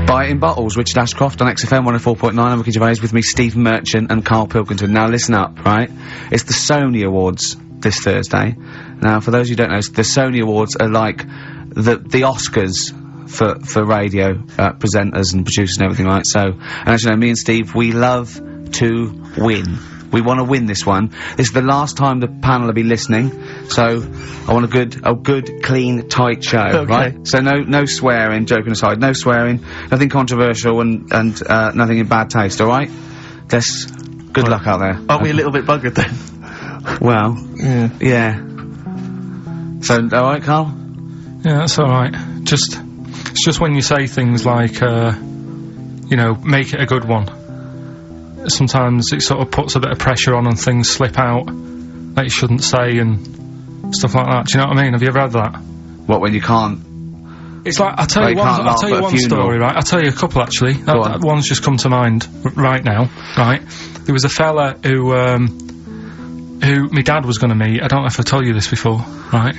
Buy it in bottles. Richard Ashcroft on XFM 104.9. I'm Ricky Gervais, with me Steve Merchant and Carl Pilkington. Now listen up, right? It's the Sony Awards this Thursday. Now, for those who don't know, the Sony Awards are like the Oscars for radio presenters and producers and everything, right? So, and as you know, me and Steve, we love to win. We want to win this one. This is the last time the panel will be listening, so I want a good, clean, tight show, right? So no swearing, joking aside, no swearing, nothing controversial and nothing in bad taste, alright? Good luck out there. Aren't we a little bit buggered then? Well, yeah. So, alright, Carl? Yeah, that's alright. It's just when you say things like, you know, make it a good one. Sometimes it sort of puts a bit of pressure on and things slip out that you shouldn't say and stuff like that. Do you know what I mean? Have you ever had that? What, when you can't? It's like, I'll tell you one story, right? I'll tell you a couple, actually. That one's just come to mind right now, right? There was a fella who my dad was going to meet. I don't know if I told you this before, right?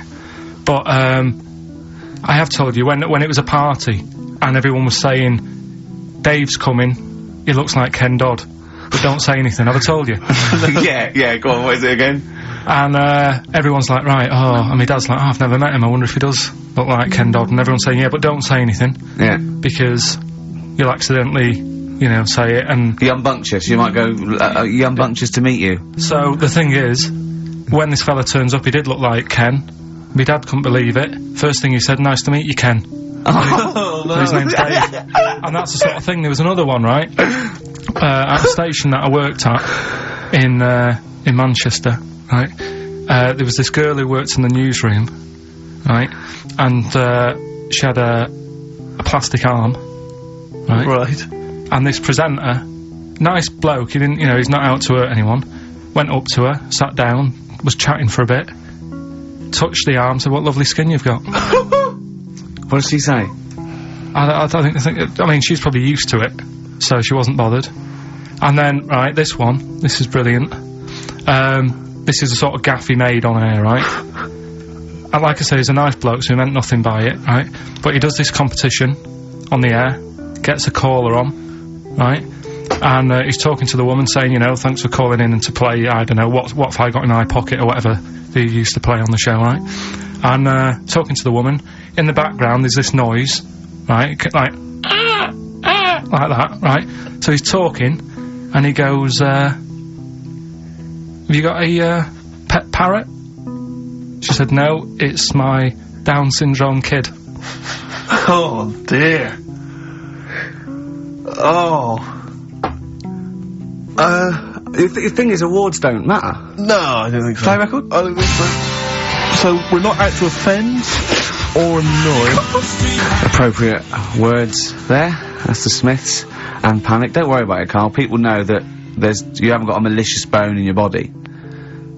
But, I have told you, when it was a party and everyone was saying, Dave's coming, he looks like Ken Dodd. But don't say anything, have I told you? yeah, go on, what is it again? And, everyone's like, right, and my dad's like, I've never met him, I wonder if he does look like Ken Dodd, and everyone's saying, yeah, but don't say anything. Yeah. Because you'll accidentally, you know, say it, and... Yumbunctious, you might go, Yumbunctious to meet you. So, the thing is, when this fella turns up, he did look like Ken. My dad couldn't believe it. First thing he said, nice to meet you, Ken. Oh, no. His name's Dave. And that's the sort of thing. There was another one, right? At a station that I worked at in Manchester, right? There was this girl who worked in the newsroom, right? And she had a plastic arm, right? Right. And this presenter, nice bloke, he didn't, you know, he's not out to hurt anyone, went up to her, sat down, was chatting for a bit, touched the arm, said, what lovely skin you've got. What did she say? I mean, she's probably used to it, so she wasn't bothered. And then, right, this is brilliant. This is a sort of gaff he made on air, right? And like I say, he's a nice bloke, so he meant nothing by it, right? But he does this competition on the air, gets a caller on, right? And he's talking to the woman, saying, you know, thanks for calling in and to play, I don't know, what have I got in my pocket, or whatever they used to play on the show, right? And talking to the woman, in the background there's this noise, right? Like that, right? So he's talking, and he goes, have you got a pet parrot? She said, no, it's my Down syndrome kid. Oh dear. Oh. The thing is, awards don't matter. No, I don't think so. Play record? I don't think so. So, we're not out to offend or annoy. Appropriate words there. That's the Smiths and Panic. Don't worry about it, Carl. People know that you haven't got a malicious bone in your body.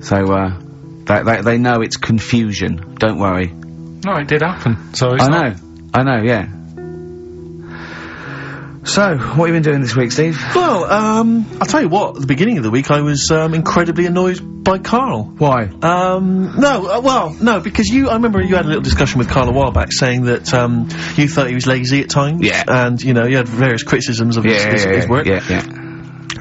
So, they know it's confusion. Don't worry. No, it did happen, so it's I know, yeah. So, what have you been doing this week, Steve? Well, I'll tell you what, at the beginning of the week I was, incredibly annoyed by Carl. Why? No, because I remember you had a little discussion with Carl a while back saying that, you thought he was lazy at times. Yeah. And, you know, you had various criticisms of his work. Yeah.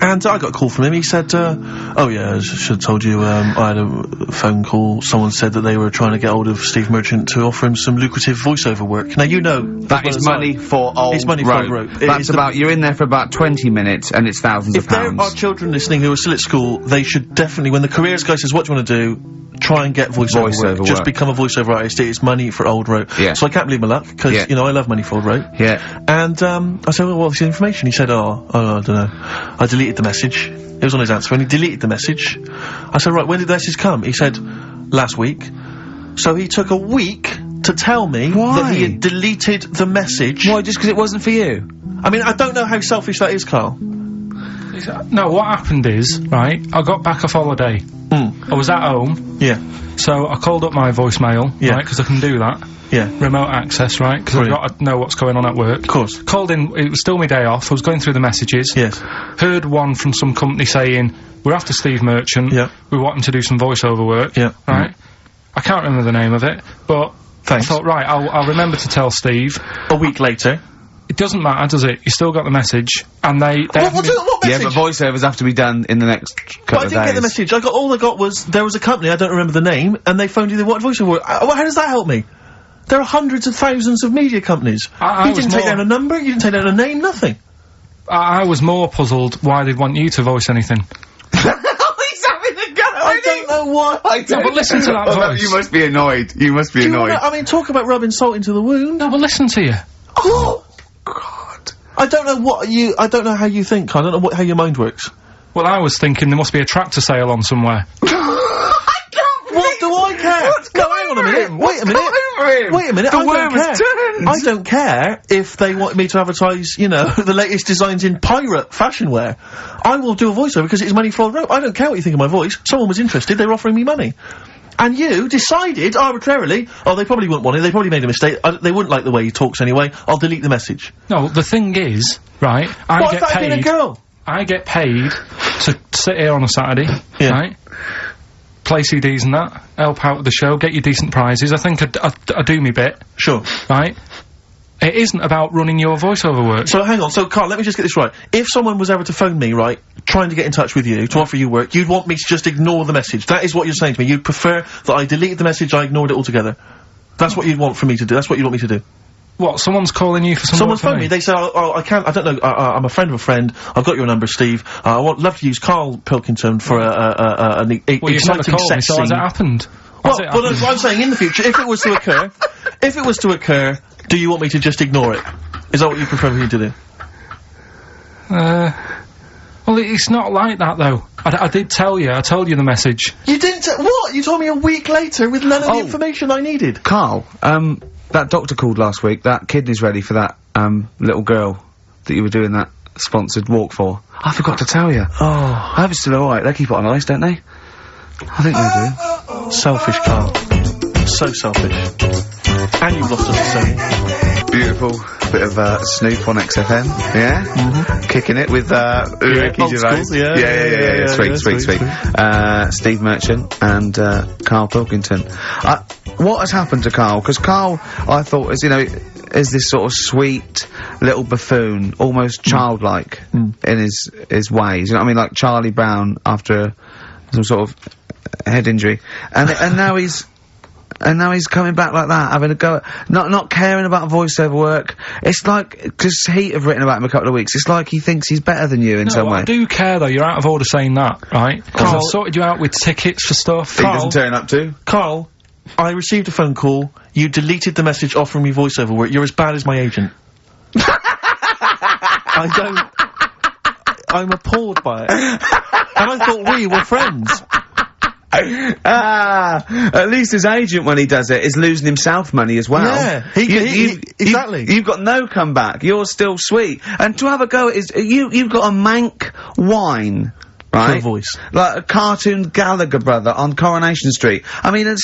And I got a call from him, he said, oh yeah, I should have told you, I had a phone call, someone said that they were trying to get hold of Steve Merchant to offer him some lucrative voiceover work. Now, you know... That is money for old It's money for old rope. That's about, you're in there for about 20 minutes, and it's thousands of pounds. If there are children listening who are still at school, they should definitely, when the careers guy says, what do you want to do? Try and get voiceover work. Just become a voiceover artist. It's money for old rope. Yeah. So I can't believe my luck, because, you know, I love money for old rope. Yeah. And, I said, well, what's the information? He said, I don't know. I deleted the message. It was on his answer, and he deleted the message. I said, right, when did the message come? He said, last week. So he took a week to tell me that he had deleted the message. Why, just because it wasn't for you? I mean, I don't know how selfish that is, Carl. No, what happened is, right, I got back off holiday. I was at home. Yeah. So I called up my voicemail, right, because I can do that. Yeah. Remote access, right, because I've got to know what's going on at work. Of course. Called in, it was still my day off, I was going through the messages. Yes. Heard one from some company saying, we're after Steve Merchant. Yeah. We want him to do some voiceover work. Yeah. Right? I can't remember the name of it, but... Thanks. I thought, right, I'll remember to tell Steve. A week later. It doesn't matter, does it? You still got the message, and they What message? Yeah, but voiceovers have to be done in the next couple But I of didn't get the days. message. All I got was, there was a company, I don't remember the name, and they phoned you, they wanted voiceover work. Well, how does that help me? There are hundreds of thousands of media companies. I You was didn't take more- down a number, you didn't take down a name, nothing. I was more puzzled why they'd want you to voice anything. He's having a go. I don't know what. No, but listen to that voice. You must be annoyed. You must be Do you annoyed. wanna, I mean, talk about rubbing salt into the wound. No, but listen to you. Oh! God. I don't know how you think, I don't know how your mind works. Well, I was thinking there must be a tractor sale on somewhere. What do I care? No, hang on a minute. Wait a minute. Wait a minute. The I worm don't has care. turned. I don't care if they want me to advertise, you know, the latest designs in pirate fashion wear. I will do a voiceover because it's money for a rope. I don't care what you think of my voice. Someone was interested. They were offering me money. And you decided arbitrarily, oh, they probably wouldn't want it. They probably made a mistake. They wouldn't like the way he talks anyway. I'll delete the message. No, the thing is, right, I What get if that had been a paid. girl? I get paid to sit here on a Saturday, Yeah. right? Play CDs and that, help out with the show, get you decent prizes. I think I do me bit, Sure. right? It isn't about running your voiceover work. So hang on, so Carl, let me just get this right. If someone was ever to phone me, right, trying to get in touch with you, to offer you work, you'd want me to just ignore the message. That is what you're saying to me. You'd prefer that I deleted the message, I ignored it altogether. That's what you'd want for me to do. That's what you'd want me to do. What, someone's calling you for some Someone's work phoned me, today? they say, oh, I can't, I don't know, I'm a friend of a friend, I've got your number, Steve, I love to use Carl Pilkington for an Well, you never exciting called me, sex so has scene. it happened? Well, Has it but happened? that's what I'm saying, in the future, if it was to occur, do you want me to just ignore it? Is that what you prefer me to do? Well, it's not like that, though. I did tell you, I told you the message. You didn't what? You told me a week later with none of the Oh. information I needed. Carl, that doctor called last week. That kidney's ready for that, little girl that you were doing that sponsored walk for. I forgot to tell you. Oh. I hope it's still alright. They keep it on ice, don't they? I think they do. Selfish, Carl. So selfish. And you've lost us a second. Beautiful bit of Snoop on XFM, yeah? Mm-hmm. Kicking it with Ricky old Gervais. school, yeah, Sweet. Steve Merchant and Carl Pilkington. What has happened to Carl? Because Carl, I thought, is this sort of sweet little buffoon, almost childlike in his ways. You know what I mean? Like Charlie Brown after some sort of head injury, and now he's. And now he's coming back like that, having a go at, not caring about voiceover work. It's like, because Heat have written about him a couple of weeks, it's like he thinks he's better than you in some way. I do care, though. You're out of order saying that, right? Because I've sorted you out with tickets for stuff. He doesn't turn up to. Carl, I received a phone call. You deleted the message offering me voiceover work. You're as bad as my agent. I'm appalled by it. And I thought we were friends. At least his agent, when he does it, is losing himself money as well. Yeah, exactly. You've got no comeback. You're still sweet. And to have a go at you've got a mank whine. Right? For a voice. Like a cartoon Gallagher brother on Coronation Street. I mean, and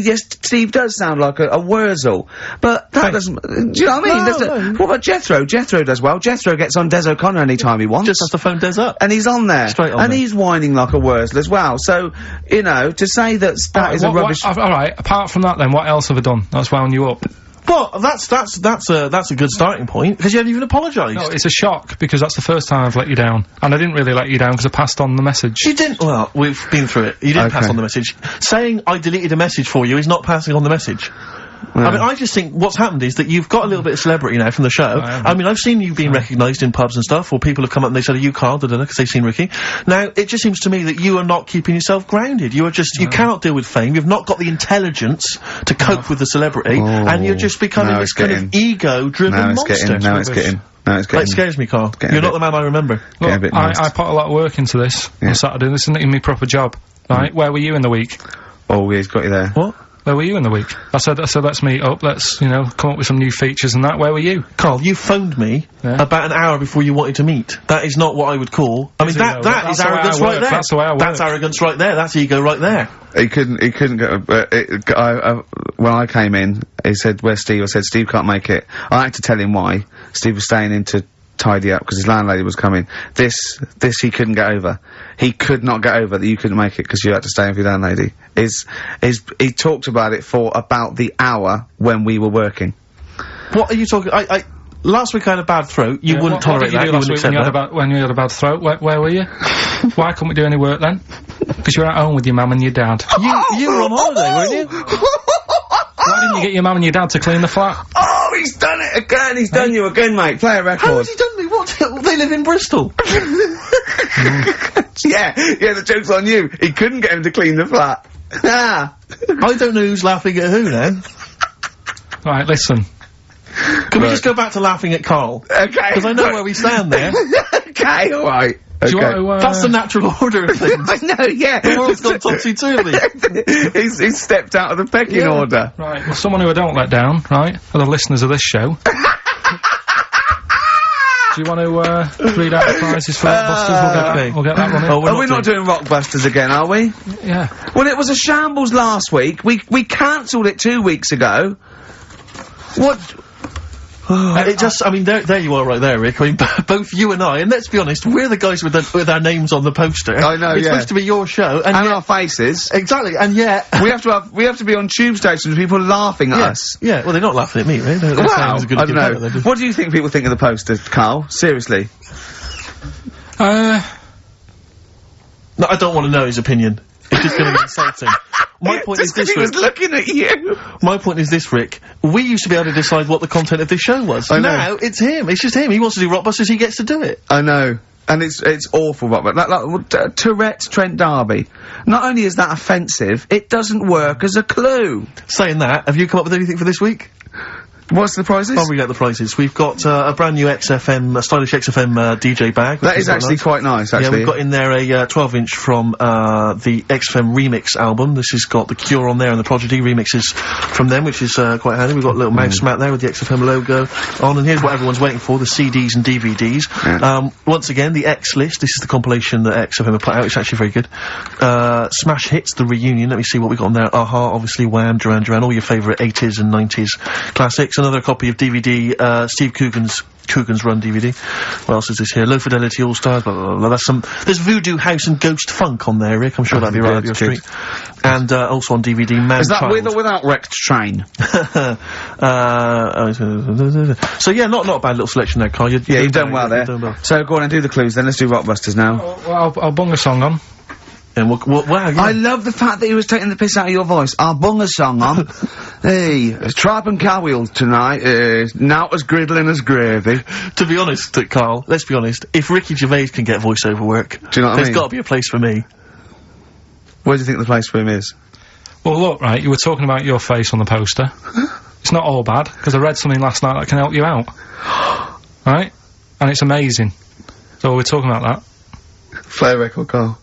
yes, Steve does sound like a Wurzel, but that doesn't, do you know what I mean? No. What about Jethro? Jethro does well. Jethro gets on Des O'Connor anytime he wants. Just has to phone Des up. And he's on there. Straight on and there. he's whining like a Wurzel as well. So, to say that is a rubbish... Alright, apart from that then, what else have I done that's wound you up? Well, that's a good starting point, because you haven't even apologised. No, it's a shock, because that's the first time I've let you down. And I didn't really let you down because I passed on the message. You didn't. Well, we've been through it. You didn't pass on the message. Saying I deleted a message for you is not passing on the message. I mean, I just think what's happened is that you've got a little bit of celebrity now from the show. I mean, I've seen you being recognised in pubs and stuff, or people have come up and they said, "Are you Carl?" because they've seen Ricky. Now, it just seems to me that you are not keeping yourself grounded. You are just, you cannot deal with fame. You've not got the intelligence to cope with the celebrity, and you're just becoming this kind of ego-driven monster. Now it's getting. That scares me, Carl. You're not the man I remember. Look, I put a lot of work into this on Saturday. This isn't even my proper job, right? Where were you in the week? Oh, he's got you there. What? Where were you in the week? I said, let's meet up, let's, come up with some new features and that. Where were you? Carl, you phoned me about an hour before you wanted to meet. That is not what I would call... I mean, that is arrogance right there. That's the way I work. That's arrogance right there. That's ego right there. He couldn't get, when I came in, he said, "Where's Steve?" I said, "Steve can't make it." I had to tell him why. Steve was staying in to tidy up because his landlady was coming. This he couldn't get over. He could not get over that you couldn't make it because you had to stay in with your landlady. He talked about it for about the hour when we were working. What are you talking... last week I had a bad throat. You wouldn't what tolerate did you that. do You last wouldn't week accept that. when you had a bad throat? Where were you? Why couldn't we do any work then? Because you were at home with your mum and your dad. You were on holiday, weren't you? Why didn't you get your mum and your dad to clean the flat? Oh, he's done it again. He's done you again, mate. Play a record. How has he done me? What? They live in Bristol. Yeah, the joke's on you. He couldn't get him to clean the flat. Ah. I don't know who's laughing at who now. Right, listen. Can we just go back to laughing at Carl? Okay. Because I know where we stand there. Okay, alright. Do you Okay. want to, That's the natural order of things. I know, yeah. The world's gone topsy-turvy. he's stepped out of the pecking order. Right, well, someone who I don't let down, right, are the listeners of this show. Do you want to, read out the prizes for Rockbusters? We'll get that running. Oh, Are we not doing Rockbusters again, are we? Yeah. Well, it was a shambles last week. We cancelled it 2 weeks ago. What? It just, I mean, there you are right there, Rick. I mean, both you and I, and let's be honest, we're the guys with our names on the poster. I know, It's yeah. supposed to be your show, and And yet- our faces. exactly, and yet... we have to be on tube stations with people laughing at us. Yeah, well, they're not laughing at me, right? They're saying Wow, it's a good I don't idea, know. they're just- What do you think people think of the poster, Carl? Seriously. No, I don't want to know his opinion. It's just going to be insulting. My point is Just 'cause this, he was Rick. looking at you. My point is this, Rick. We used to be able to decide what the content of this show was. I know. Now, it's him. It's just him. He wants to do Rockbusters, he gets to do it. I know. And it's awful, but like Tourette's Trent D'Arby. Not only is that offensive, it doesn't work as a clue. Saying that, have you come up with anything for this week? What's the prizes? I'll read out the prizes. We've got a brand new XFM, a stylish XFM DJ bag. That is actually quite nice, Yeah, actually. we've got in there a 12-inch from the XFM Remix album. This has got The Cure on there and the Prodigy remixes from them, which is quite handy. We've got a little mouse mat there with the XFM logo on, and here's what everyone's waiting for, the CDs and DVDs. Yeah. Once again, the X List. This is the compilation that XFM have put out. It's actually very good. Smash Hits, the reunion. Let me see what we got on there. Aha, obviously, Wham, Duran Duran, all your favourite 80s and 90s classics. Another copy of DVD, Steve Coogan's Run DVD. What else is this here? Low Fidelity All Stars, blah, blah, blah. There's Voodoo House and Ghost Funk on there, Rick. I'm sure that'd be right up your street. And, also on DVD, Man Is that Child. with or without Wrecked Train? So yeah, not a bad little selection there, Carl. Yeah, you've done well there. So go on and do the clues then. Let's do Rockbusters now. Well, I'll bung a song on. And wow, yeah. I love the fact that he was taking the piss out of your voice. I'll bung a song on. Hey, it's Tribe and Cowwheel tonight. Now as griddling as gravy. To be honest, Carl, let's be honest, if Ricky Gervais can get voiceover work, Do you know what I there's mean? got to be a place for me. Where do you think the place for him is? Well, look, right, you were talking about your face on the poster. It's not all bad, because I read something last night that can help you out. Right? And it's amazing. So we're talking about that. Play a record, Carl.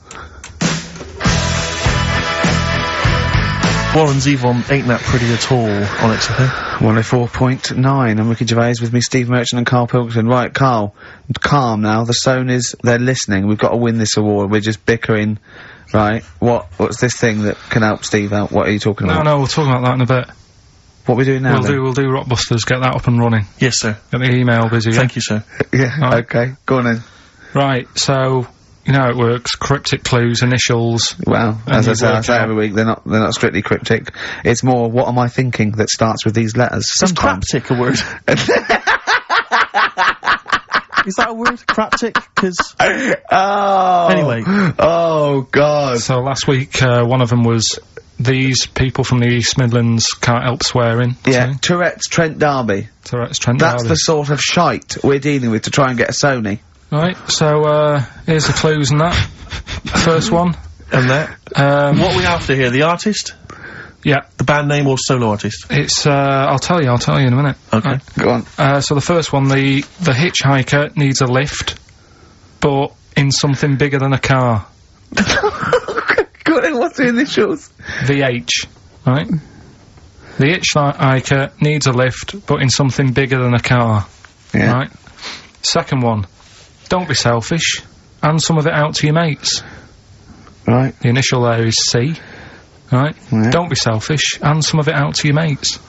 Warren Zevon ain't that pretty at all on XFM. 104.9. I'm Ricky Gervais with me, Steve Merchant and Carl Pilkington. Right, Carl, calm now. The Sonys, they're listening. We've got to win this award. We're just bickering. Right, what's this thing that can help Steve out? What are you talking about? No, we'll talk about that in a bit. What are we doing now then? We'll do Rockbusters, get that up and running. Yes, sir. Get the email busy, yeah? Thank you, sir. Yeah, Right. okay. Go on then. Right, so, you know how it works. Cryptic clues, initials. Well, And as I you say, work out. every week, they're not strictly cryptic. It's more, what am I thinking that starts with these letters? Is Sometimes. craptic a word? Is that a word? Craptic? Because... Oh. Anyway. Oh, God. So last week, one of them was, these people from the East Midlands can't help swearing. Yeah, So, Tourette's Trent D'Arby. Tourette's Trent That's D'Arby. the sort of shite we're dealing with to try and get a Sony. Right, so, here's the clues and that. First one. And that. What are we after here? The artist? Yeah, The band name or solo artist? it's, I'll tell you in a minute. Okay. Right. Go on. So the first one, the hitchhiker needs a lift, but in something bigger than a car. Go on, what's the initials? VH, right? The hitchhiker needs a lift, but in something bigger than a car, Yeah. right? Second one, don't be selfish, hand some of it out to your mates. Right. The initial there is C, right? Yeah. Don't be selfish, hand some of it out to your mates.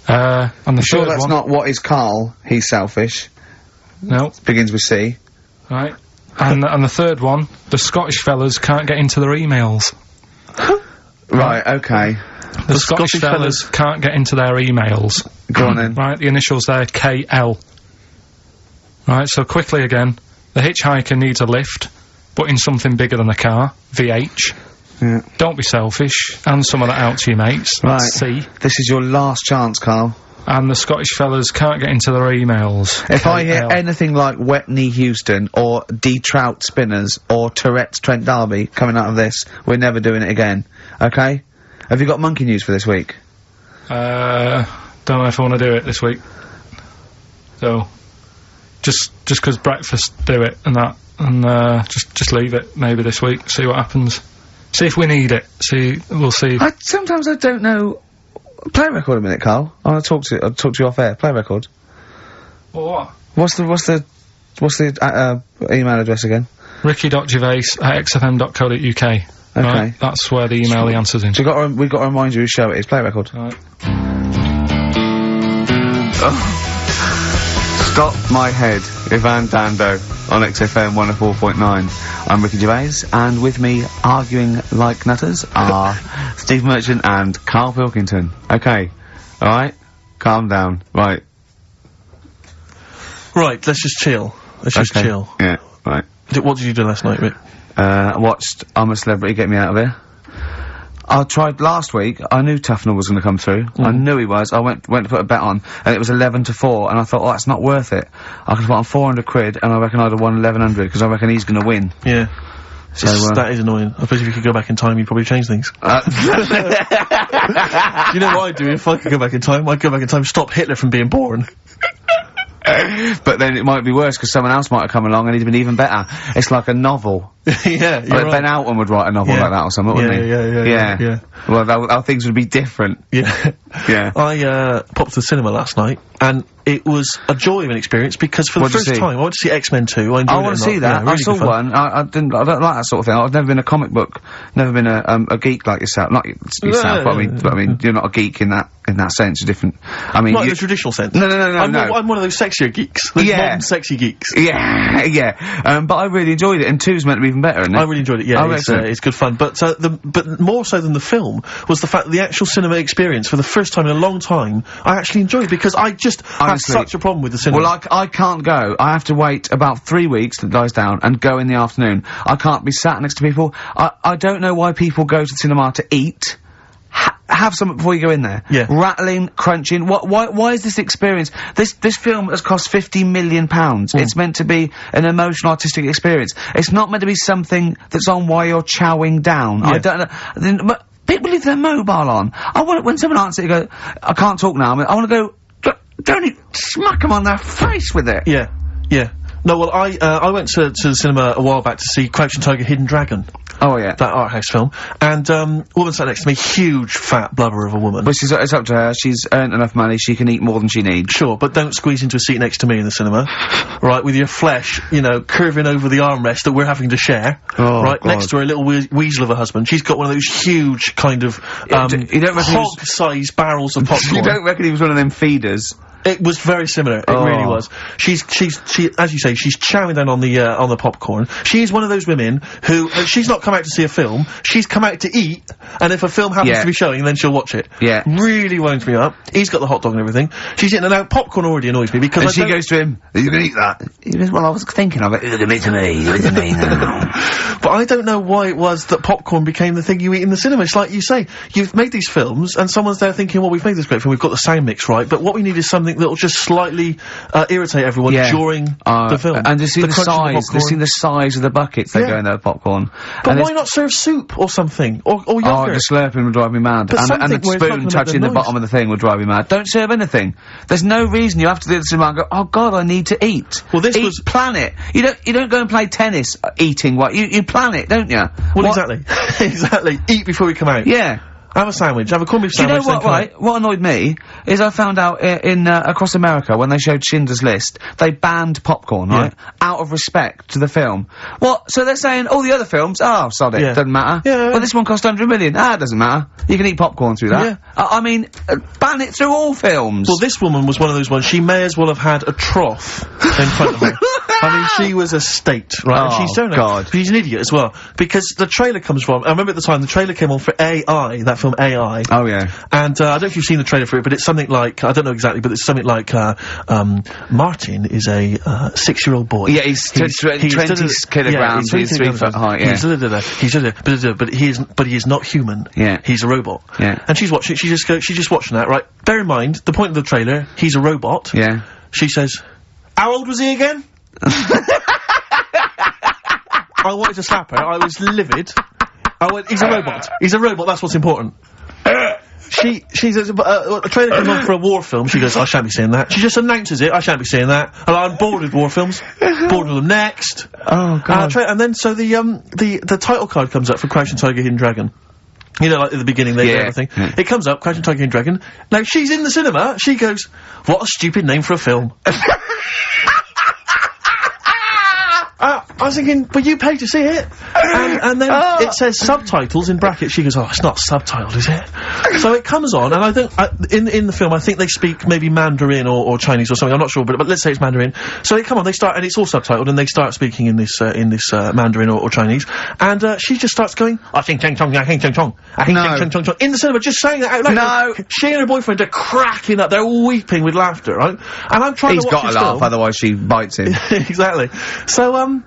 And the Sure, third that's one, not what is Carl. He's selfish. no, Begins with C. right? And the third one, the Scottish fellas can't get into their emails. Right, okay. The Scottish fellas can't get into their emails. Go on then. Right, the initials there, KL. Right, so quickly again, the hitchhiker needs a lift, but in something bigger than a car, VH. Yeah. Don't be selfish, and some of that out to your mates. Right. C. This is your last chance, Carl. And the Scottish fellas can't get into their emails. If I hear KL. anything like Wetney Houston, or D. Trout Spinners, or Tourette's Trent D'Arby coming out of this, we're never doing it again. Okay? Have you got monkey news for this week? Don't know if I want to do it this week. So, just 'cause breakfast do it and that, and just leave it maybe this week. See what happens. See if we need it. We'll see. Sometimes I don't know. Play a record a minute, Carl. I'll talk to you off air. Play a record. What? What's the email address again? ricky.gervais@xfm.co.uk. Okay. Right? That's where the email the answer's in. So we've got to remind you whose show it is. Play a record. Right. Stop My Head, Ivan Dando on XFM 104.9. I'm Ricky Gervais, and with me, arguing like nutters, are Steve Merchant and Carl Pilkington. Okay, alright? Calm down. Right. Right, let's just chill. Let's just chill. Yeah, right. What did you do last night, Rick? I watched I'm a Celebrity, Get Me Out of Here. I tried last week, I knew Tufnell was gonna come through. I knew he was. I went to put a bet on, and it was 11-4, and I thought, oh, that's not worth it. I could put on 400 quid, and I reckon I'd have won 1100, because I reckon he's gonna win. Yeah. So, that is annoying. I suppose if you could go back in time, you'd probably change things. You know what I'd do if I could go back in time? I'd go back in time, stop Hitler from being born. But then it might be worse, because someone else might have come along and he'd been even better. It's like a novel. Yeah, you're Like right. Ben Alton would write a novel like that or something, wouldn't he? Yeah. Well, how things would be different. Yeah. Yeah. I popped to the cinema last night, and it was a joy of an experience, because for the What'd you first see? time, I went to see X-Men 2. I enjoyed it. I want to see that. Yeah, really I saw good fun. one. I don't like that sort of thing. I've never been a comic book, never been a geek like yourself. Not yourself, but I mean, you're not a geek in that sense. You're different. I mean, Not in the traditional sense. No. I'm one of those sexier geeks. Those modern sexy geeks. Yeah. But I really enjoyed it, and 2's meant to be even better, isn't it? I really enjoyed it, yeah, Oh, excellent. it's good fun. But more so than the film was the fact that the actual cinema experience, for the first time in a long time, I actually enjoyed, because I just Honestly, have such a problem with the cinema. Well, I can't go. I have to wait about 3 weeks till it dies down and go in the afternoon. I can't be sat next to people. I don't know why people go to the cinema to eat. Have something before you go in there. Yeah. Rattling, crunching. Why is this experience? This film has cost £50 million. It's meant to be an emotional, artistic experience. It's not meant to be something that's on while you're chowing down. Yeah. I don't know. But people leave their mobile on. I want, when someone answers it, go, I can't talk now. I want to go, don't smack them on their face with it. Yeah. No, well, I went to the cinema a while back to see Crouching Tiger, Hidden Dragon. Oh, yeah. That art house film. And, woman sat next to me, huge, fat blubber of a woman. But it's up to her. She's earned enough money, she can eat more than she needs. Sure, but don't squeeze into a seat next to me in the cinema. Right, with your flesh, you know, curving over the armrest that we're having to share. Oh, right, God. next to her, a little weasel of a husband. She's got one of those huge, kind of, you don't reckon he was- hog-sized barrels of popcorn. You don't reckon he was one of them feeders? It was very similar. It really was. She, as you say, she's chowing down on the popcorn. She's one of those women who, she's not come out to see a film, she's come out to eat, and if a film happens to be showing, then she'll watch it. Yeah. Really winds me up. He's got the hot dog and everything. She's eating, and now popcorn already annoys me, because And she goes to him, are you gonna eat that? He goes, well, I was thinking of it. You're gonna to me, you're to me now. But I don't know why it was that popcorn became the thing you eat in the cinema. It's like you say, you've made these films, and someone's there thinking, well, we've made this great film, we've got the sound mix right, but what we need is something that'll just slightly, irritate everyone during the film. And just see the crunch of size, popcorn. just see the size of the buckets they Yeah. go in their popcorn. But and why not serve soup or something? Or Oh, yogurt? the slurping would drive me mad. But And something the where it's not spoon gonna make touching the the noise. bottom of the thing would drive me mad. Don't serve anything. There's no reason you have to do this and go, oh god, I need to eat. Well, this was plan it. You don't go and play tennis eating what you plan it, don't you? Well, exactly. Exactly. Eat before we come out. Yeah. Have a sandwich. Have a corned beef Do you sandwich. know what, then come out. right? What annoyed me is I found out in across America when they showed Schindler's List, they banned popcorn, right? Out of respect to the film. What? So they're saying all the other films, oh, sod it, Yeah. doesn't matter. Yeah. Well, this one cost 100 million. Ah, it doesn't matter. You can eat popcorn through that. Yeah. I mean, ban it through all films. Well, this woman was one of those ones. She may as well have had a trough in front of her. I mean, she was a state, right? And she's shown God. She's an idiot as well, because the trailer comes from, I remember at the time, the trailer came on for AI, that film AI. Oh, yeah. And, I don't know if you've seen the trailer for it, but it's something like, I don't know exactly, but it's something like, Martin is a, 6-year-old boy. Yeah, he's 20 kilograms, he's 3 foot high, yeah. But he is not human. Yeah. He's a robot. Yeah. And she's watching, she's just watching that, right? Bear in mind, the point of the trailer, he's a robot. Yeah. She says, how old was he again? I wanted to slap her. I was livid. I went, he's a robot. He's a robot, that's what's important. She says, a trailer comes on for a war film. She goes, I shan't be seeing that. She just announces it, I shan't be seeing that. And I'm bored with war films. Bored with them. Next. Oh, God. And then, so the title card comes up for Crouching Tiger, Hidden Dragon. You know, like at the beginning, they do everything. Yeah. It comes up, Crouching Tiger, Hidden Dragon. Now, she's in the cinema, she goes, what a stupid name for a film. I was thinking, but you paid to see it. And then it says subtitles in brackets. She goes, oh, it's not subtitled, is it? So it comes on, and I think, in the film, I think they speak maybe Mandarin or Chinese or something, I'm not sure, but let's say it's Mandarin. So they come on, they start, and it's all subtitled, and they start speaking in this Mandarin or Chinese, and she just starts going, ah, ching chong chong, ah, ching chong chong, ah, ching chong chong chong, in the cinema, just saying that out loud. No! She and her boyfriend are cracking up, they're weeping with laughter, right? And I'm trying to watch He's got to laugh, otherwise she bites him. Exactly. So I'm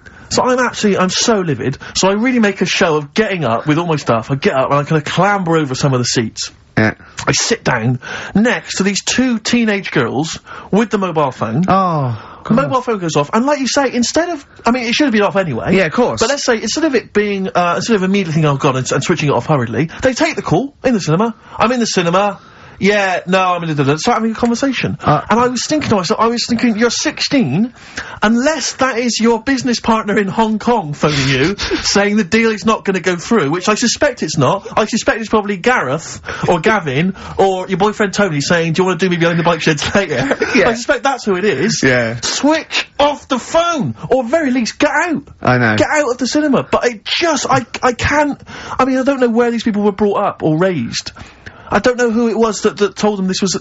so livid, so I really make a show of getting up with all my stuff. I get up and I kind of clamber over some of the seats. Yeah. I sit down next to these 2 teenage girls with the mobile phone. Oh, God. Mobile phone goes off, and like you say, instead of, I mean, it should have been off anyway. Yeah, of course. But let's say, instead of it being, instead of immediately thinking, oh God, and switching it off hurriedly, they take the call in the cinema. I'm in the cinema. Yeah, no, I'm in the start having a conversation. And I was thinking to myself, you're 16, unless that is your business partner in Hong Kong phoning you, saying the deal is not gonna go through, which I suspect it's not. I suspect it's probably Gareth, or Gavin, or your boyfriend Tony saying, do you want to do me behind the bike sheds later? Yeah. I suspect that's who it is. Yeah. Switch off the phone! Or very least, get out! I know. Get out of the cinema! But I can't, I mean, I don't know where these people were brought up or raised. I don't know who it was that told them this was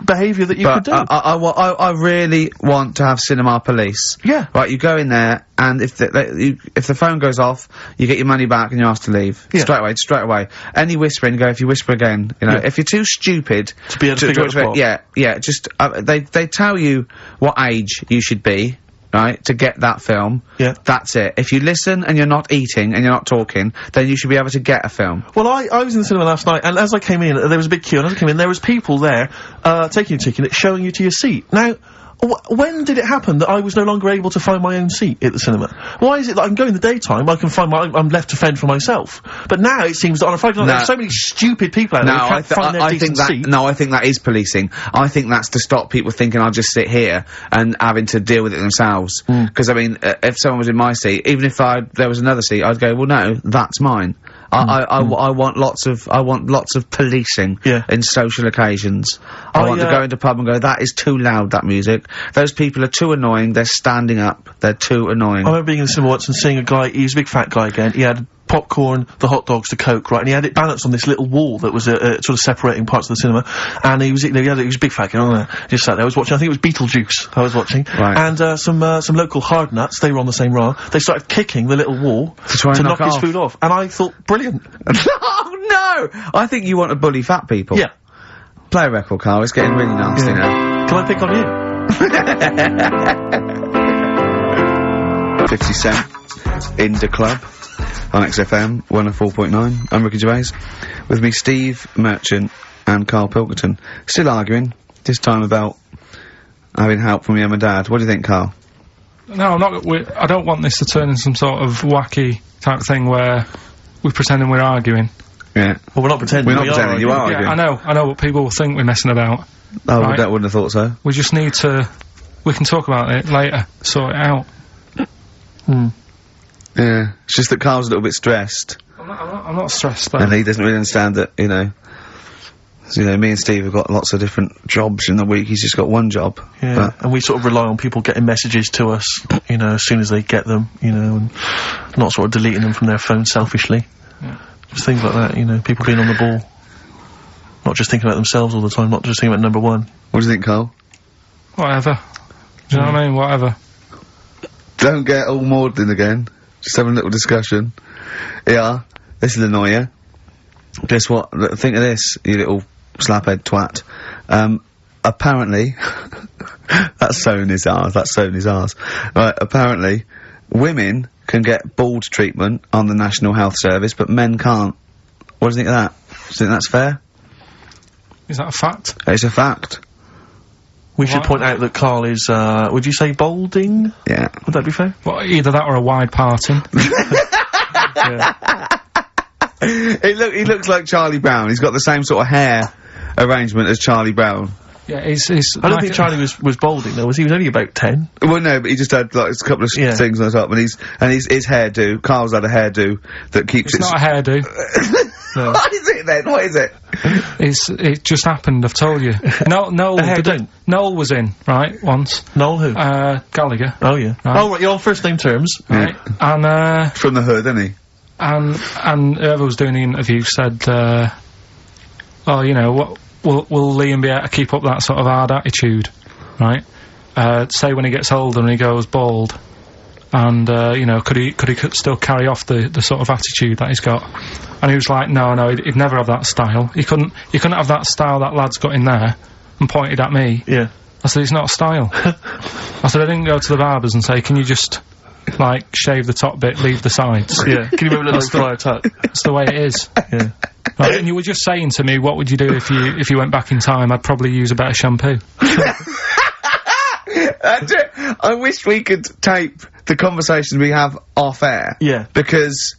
behaviour that you could do. I really want to have cinema police. Yeah. Right, you go in there, and if the phone goes off, you get your money back and you're asked to leave. Yeah. Straight away. Any whispering, go, if you whisper again, you know, if you're too stupid to be able to figure out the plot. yeah, just, they tell you what age you should be, right, to get that film. Yeah. That's it. If you listen and you're not eating and you're not talking, then you should be able to get a film. Well, I was in the cinema last night, and as I came in, there was a big queue, and as I came in, there was people there, taking your ticket, showing you to your seat. Now, when did it happen that I was no longer able to find my own seat at the cinema? Why is it that I can go in the daytime, I can find I'm left to fend for myself? But now it seems that on a Friday night there are so many stupid people out there who can't find their decent seat. No, I think that is policing. I think that's to stop people thinking I'll just sit here and having to deal with it themselves. Because, I mean, if someone was in my seat, even if there was another seat, I'd go, well, no, that's mine. I want lots of policing in social occasions. I want to go into a pub and go, that is too loud, that music. Those people are too annoying, they're standing up, they're too annoying. I remember being in the cinema once and seeing a guy, he was a big fat guy again, he had popcorn, the hot dogs, the Coke, right, and he had it balanced on this little wall that was sort of separating parts of the cinema, and he was a big fat guy, on there, just sat there, I was watching, I think it was Beetlejuice I was watching, and some local hard nuts, they were on the same row, they started kicking the little wall to knock his food off, and I thought, brilliant. Oh no! I think you want to bully fat people. Yeah. Play a record, Carl, it's getting really nasty now. Can I pick on you? 50 Cent in the club on XFM 104.9. I'm Ricky Gervais. With me, Steve Merchant and Carl Pilkington. Still arguing, this time about having help from your mum and dad. What do you think, Carl? No, I'm not. I don't want this to turn into some sort of wacky type thing where we're pretending we're arguing. Yeah. Well, we're not pretending. We're not pretending, you are arguing. Yeah, I know what people will think we're messing about. Oh, right? I wouldn't have thought so. We just need to... We can talk about it later, sort it out. Yeah, it's just that Carl's a little bit stressed. I'm not stressed, though. And he doesn't really understand that, you know... So, you know, me and Steve have got lots of different jobs in the week, he's just got one job. Yeah, and we sort of rely on people getting messages to us, you know, as soon as they get them, you know, and not sort of deleting them from their phone selfishly. Yeah. Just things like that, you know, people being on the ball. Not just thinking about themselves all the time, not just thinking about number one. What do you think, Carl? Whatever. Do you know what I mean? Whatever. Don't get all maudlin again. Just having a little discussion. Yeah, this will annoy you. Guess what? Think of this, you little slaphead twat. Apparently, that's Sony's ours. Right, apparently, women can get bald treatment on the National Health Service, but men can't. What do you think of that? Do you think that's fair? Is that a fact? It's a fact. We should point out that Carl is, would you say balding? Yeah. Would that be fair? Well, either that or a wide parting. He looks like Charlie Brown. He's got the same sort of hair arrangement as Charlie Brown. Yeah, he's I don't think Charlie was balding though, was he? He was only about 10. Well, no, but he just had like a couple of things on the top, and his hairdo. Carl's had a hairdo that keeps It's not a hairdo. No. What is it then? What is it? It just happened, I've told you. Noel was in, right, once. Noel who? Gallagher. Oh yeah. Right. Oh right, you're on first name terms. Right. And From the hood, isn't he? and whoever was doing the interview said, oh, you know, what will Liam be able to keep up that sort of hard attitude, right? Say when he gets older and he goes bald, and you know, could he still carry off the sort of attitude that he's got? And he was like, no, he'd never have that style. He couldn't have that style that lad's got in there, and pointed at me. Yeah. I said, it's not a style. I said, I didn't go to the barbers and say, can you just, like, shave the top bit, leave the sides? Yeah. Can you remember that Friar Tuck? That's the way it is. Yeah. Right, and you were just saying to me, what would you do if you went back in time? I'd probably use a better shampoo. I wish we could tape the conversations we have off air. Yeah. Because,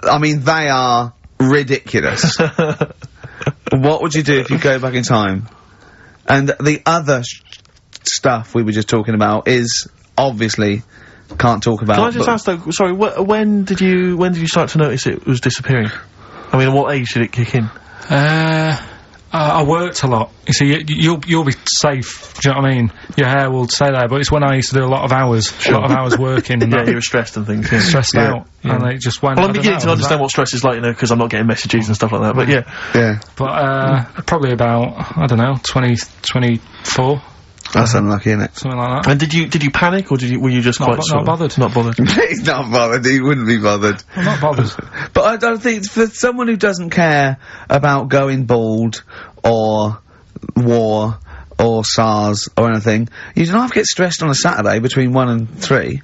I mean, they are ridiculous. What would you do if you go back in time? And the other stuff we were just talking about is obviously can't talk about. Can I just ask though? Sorry, when did you start to notice it was disappearing? I mean, at what age did it kick in? I worked a lot. You see, you'll be safe. Do you know what I mean? Your hair will stay there, but it's when I used to do a lot of hours, working. And yeah, you were stressed and things. Yeah. Stressed out, and it just went. Well, I'm beginning to understand what stress is like, you know, because I'm not getting messages and stuff like that. But yeah. But probably about, I don't know, 24. That's unlucky, isn't it? Something like that. And did you panic, or were you just quite not bothered? Not bothered. He's not bothered. He wouldn't be bothered. I'm not bothered. But I don't think for someone who doesn't care about going bald or war or SARS or anything, you don't have to get stressed on a Saturday between 1 and 3.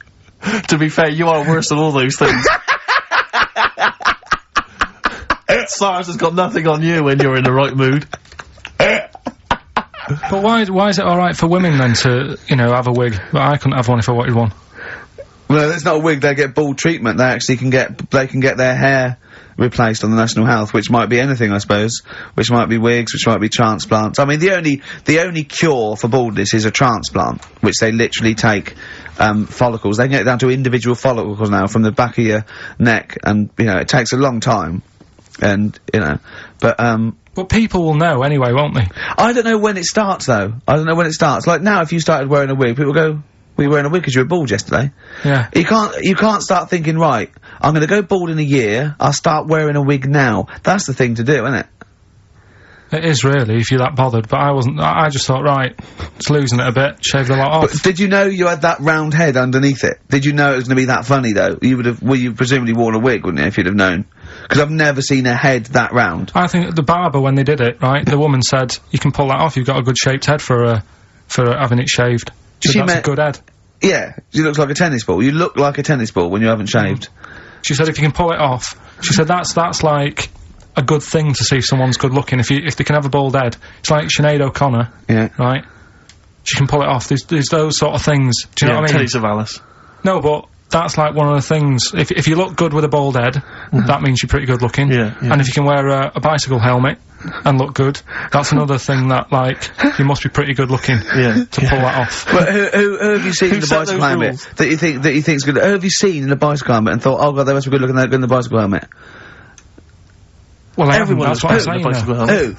To be fair, you are worse than all those things. SARS has got nothing on you when you're in the right mood. But why is it alright for women then to, you know, have a wig, but I couldn't have one if I wanted one? Well, it's not a wig, they get bald treatment. They actually can get their hair replaced on the National Health, which might be anything, I suppose. Which might be wigs, which might be transplants. I mean, the only cure for baldness is a transplant, which they literally take, follicles. They can get down to individual follicles now from the back of your neck, and, you know, it takes a long time. And, you know, but people will know anyway, won't they? I don't know when it starts, though. I don't know when it starts. Like, now, if you started wearing a wig, people go, were you wearing a wig because you were bald yesterday? Yeah. You can't start thinking, right, I'm gonna go bald in a year, I'll start wearing a wig now. That's the thing to do, isn't it? It is really, if you're that bothered, but I wasn't. I just thought, right, it's losing it a bit, shave the lot off. But did you know you had that round head underneath it? Did you know it was gonna be that funny, though? You presumably worn a wig, wouldn't you, if you'd have known? Because I've never seen a head that round. I think the barber, when they did it, right, the woman said, you can pull that off, you've got a good shaped head for having it shaved. She said, that's a good head. Yeah, she looks like a tennis ball. You look like a tennis ball when you haven't shaved. She said if you can pull it off, she said that's like a good thing to see if someone's good looking. If they can have a bald head, it's like Sinead O'Connor. Yeah. Right? She can pull it off. There's those sort of things. Do you know what I mean? Telly Savalas. No, but that's like one of the things. If you look good with a bald head, that means you're pretty good looking. Yeah. And if you can wear a bicycle helmet and look good, that's another thing that, like, you must be pretty good looking to pull that off. But who have you seen in the bicycle helmet that you think's good? Who have you seen in the bicycle helmet and thought, oh god, they must be good looking, they're good in the bicycle helmet? Well, everyone that's what I'm saying. Who?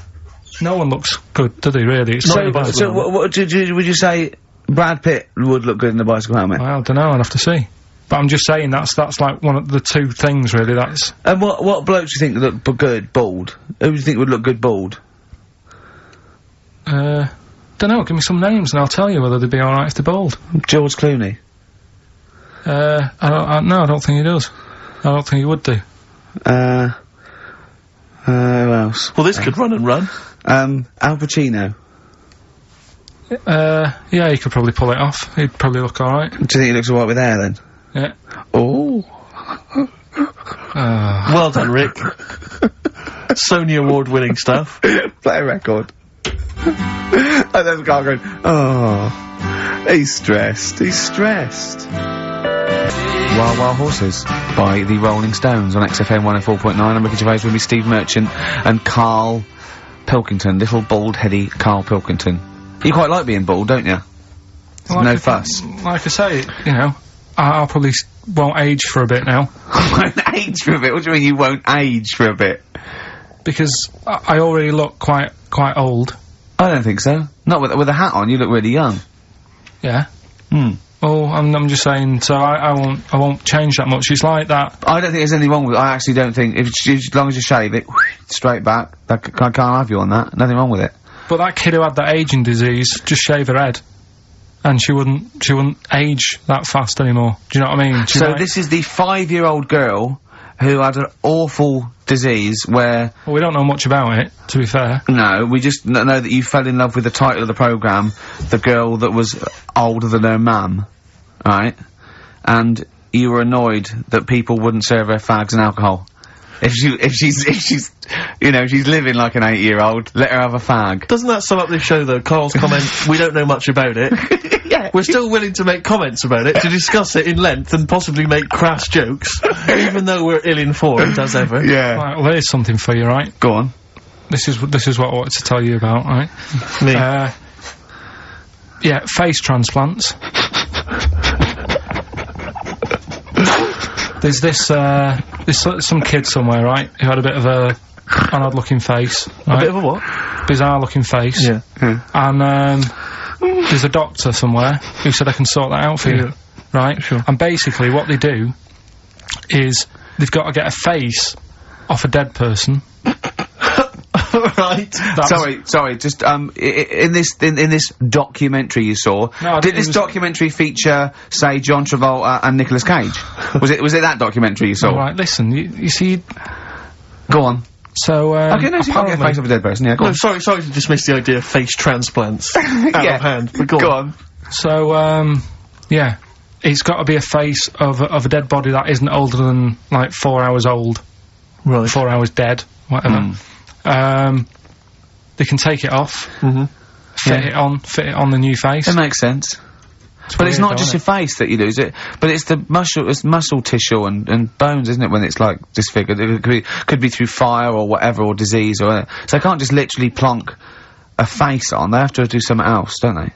No one looks good, do they? Really? It's So what would you say? Brad Pitt would look good in the bicycle helmet? Well, I don't know. I'll have to see. But I'm just saying that's like one of the two things, really. That's. And what blokes do you think look good bald? Who do you think would look good bald? Don't know. Give me some names and I'll tell you whether they'd be alright if they're bald. George Clooney. No, I don't think he does. I don't think he would do. Who else? Well, this could run and run. Al Pacino. Yeah, he could probably pull it off. He'd probably look alright. Do you think he looks alright with hair then? Yeah. Oh. Well done, Rick. Sony Award-winning stuff. Play a record. And then the guy going, oh, he's stressed. Wild Wild Horses by the Rolling Stones on XFM 104.9. I'm Ricky Gervais, with me Steve Merchant and Carl Pilkington, little bald-heady Carl Pilkington. You quite like being bald, don't you? Like No fuss. Like I say, you know, I'll probably won't age for a bit now. Won't age for a bit? What do you mean you won't age for a bit? Because I already look quite old. I don't think so. Not with a hat on, you look really young. Yeah. Hmm. Well, I'm just saying, so I won't change that much. It's like that. I don't think there's anything wrong with it. I actually don't think, as long as you shave it, straight back, I can't have you on that. Nothing wrong with it. But that kid who had that aging disease, just shave her head. And she wouldn't age that fast anymore. Do you know what I mean? So this is the 5-year-old girl who had an awful disease where... Well, we don't know much about it, to be fair. No, we just know that you fell in love with the title of the programme, the girl that was older than her mum, right? And you were annoyed that people wouldn't serve her fags and alcohol. If she's, you know, she's living like an 8-year-old, let her have a fag. Doesn't that sum up this show, though? Carl's comment, we don't know much about it. Yeah. We're still willing to make comments about it, to discuss it in length and possibly make crass jokes, even though we're ill-informed, as ever. Yeah. Right, well, there's something for you, right? Go on. This is what I wanted to tell you about, right? Me. Yeah, face transplants. There's there's some kid somewhere, right, who had a bit of an odd-looking face. Right? A bit of a what? Bizarre-looking face. Yeah. And, there's a doctor somewhere who said I can sort that out for you. Right? Sure. And basically what they do is they've got to get a face off a dead person. Right. Sorry, just, in this documentary you saw, did this documentary feature, say, John Travolta and Nicolas Cage? Was it that documentary you saw? Alright, listen, you see... Go on. So, okay, no, so you can't get a face of a dead person, yeah, go on. Sorry to dismiss the idea of face transplants. Out of hand, but go on. So, yeah. It's got to be a face of a dead body that isn't older than, like, 4 hours old. Right. 4 hours dead, whatever. They can take it off, fit it on the new face. It makes sense. But it's not just your face that you lose it, but it's the muscle tissue and bones, isn't it, when it's, like, disfigured? It could be through fire or whatever, or disease or... So they can't just literally plonk a face on, they have to do something else, don't they?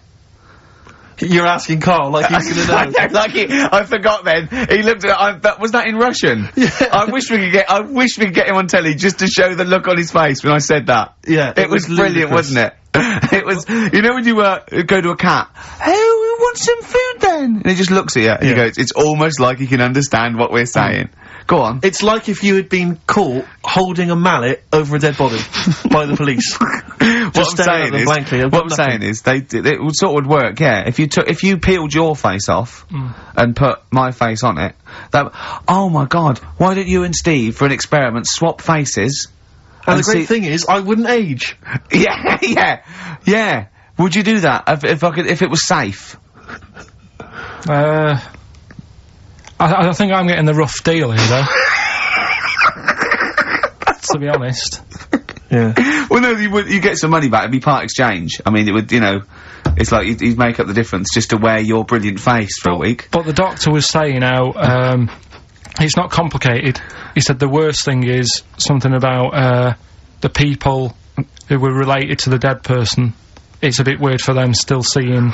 You're asking Carl like he's gonna know. I forgot then. He looked at was that in Russian? Yeah. I wish we could get him on telly just to show the look on his face when I said that. Yeah. It was brilliant, wasn't it? It was, you know when you go to a cat, hey, we want some food then? And he just looks at you and he goes, it's almost like he can understand what we're saying. Go on. It's like if you had been caught holding a mallet over a dead body by the police. What I'm saying is, it would sort of work, yeah. If you peeled your face off and put my face on it, oh my god, why don't you and Steve, for an experiment, swap faces? And the great thing is, I wouldn't age. Yeah. Would you do that if it was safe? I think I'm getting the rough deal here, though. To be honest. Yeah. Well, no, you get some money back. It'd be part exchange. I mean, it would, you know, it's like you'd make up the difference just to wear your brilliant face for a week. But the doctor was saying how, it's not complicated. He said the worst thing is something about, the people who were related to the dead person. It's a bit weird for them still seeing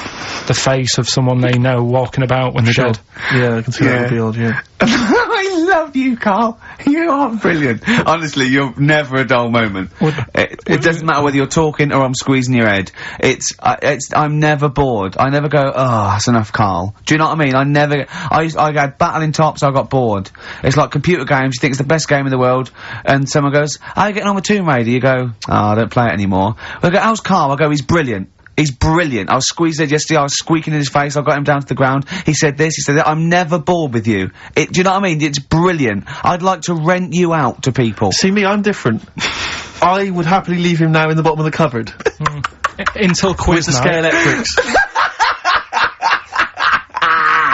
the face of someone they know walking about when they're dead. Yeah, I can see that would be odd, yeah. I love you, Carl. You are brilliant. Honestly, you're never a dull moment. It doesn't matter whether you're talking or I'm squeezing your head. I'm never bored. I never go, oh, that's enough, Carl. Do you know what I mean? I had battling tops, I got bored. It's like computer games, you think it's the best game in the world, and someone goes, how are you getting on with Tomb Raider? You go, oh, I don't play it anymore. I go, how's Carl? I go, he's brilliant. He's brilliant. I was squeezed it yesterday, I was squeaking in his face, I got him down to the ground. He said this, he said that. I'm never bored with you. Do you know what I mean? It's brilliant. I'd like to rent you out to people. See me, I'm different. I would happily leave him now in the bottom of the cupboard. Until quiz With the night. Scare-Electrics.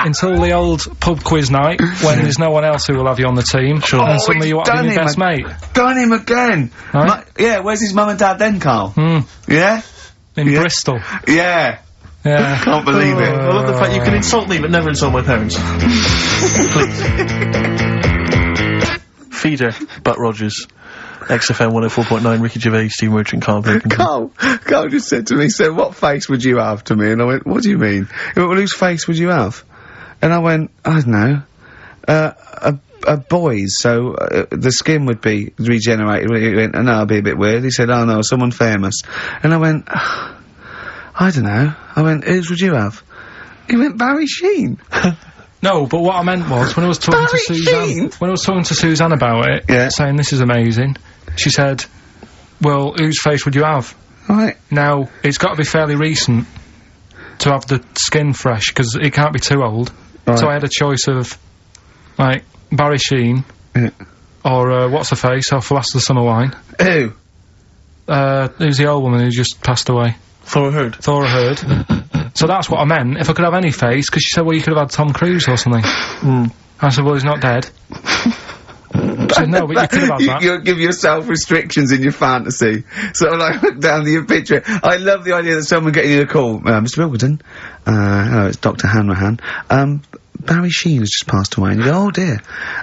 Until the old pub quiz night, when there's no one else who will have you on the team. Sure. And suddenly you want to be done your him best mate. Done him again. Right? Yeah, where's his mum and dad then, Carl? Hmm. Yeah? In Yeah. Bristol. Yeah. Yeah. Can't believe it. I love the fact you can insult me but never insult my parents. Please. Feeder, Butt Rogers. XFM 104.9, Ricky Gervais, Steve Merchant, Carl Pilkington. Carl just said to me, so what face would you have to me? And I went, what do you mean? He went, well, whose face would you have? And I went, I don't know. A boy's, so the skin would be regenerated. He went, no, it'd be a bit weird. He said, oh no, someone famous. And I went, I don't know. I went, whose would you have? He went, Barry Sheen. No, but what I meant was, when I was talking to Suzanne, when I was talking to Suzanne about it, Yeah. saying this is amazing, she said, well, whose face would you have? Right. Now, it's got to be fairly recent to have the skin fresh, because it can't be too old. Right. So I had a choice of, like, Barry Sheen, Yeah. or, what's her face, off Last of the Summer Wine. Who? Who's the old woman who just passed away? Thora Hird. Thora Hird. So that's what I meant, if I could have any face, because she said, well, you could have had Tom Cruise or something. I said, well, he's not dead. She said, no, but you could have had that. You give yourself restrictions in your fantasy. Sort of like, look down your picture. I love the idea that someone getting you a call. Mr. Pilkington. Hello, it's Dr. Hanrahan. Barry Sheen has just passed away. And you go, oh dear.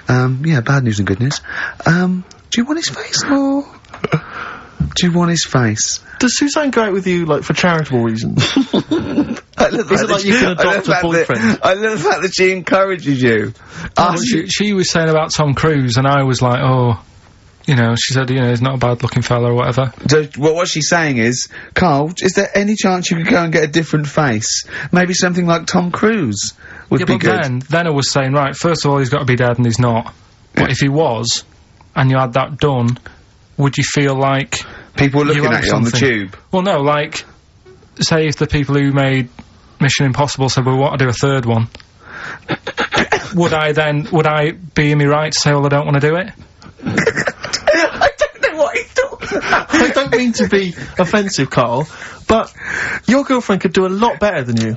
Yeah, bad news and good news. Do you want his face, or do you want his face? Does Suzanne go out with you, like, for charitable reasons? I love Is it like you can adopt a boyfriend? I love the fact that she encourages you. Well, she was saying about Tom Cruise, and I was like, oh, you know, she said, you know, he's not a bad-looking fella or whatever. So, well, what she's saying is, Carl, is there any chance you could go and get a different face? Maybe something like Tom Cruise would Yeah, be but good. then I was saying, right, first of all, he's got to be dead, and he's not. But if he was, and you had that done, would you feel like... People were looking you at owe you on the something? tube. Well, no, like, say if the people who made Mission Impossible said, well, we want to do a third one, would I be in me right to say, well, I don't want to do it? I don't know what he's talking about. I don't mean to be offensive, Carl, but your girlfriend could do a lot better than you.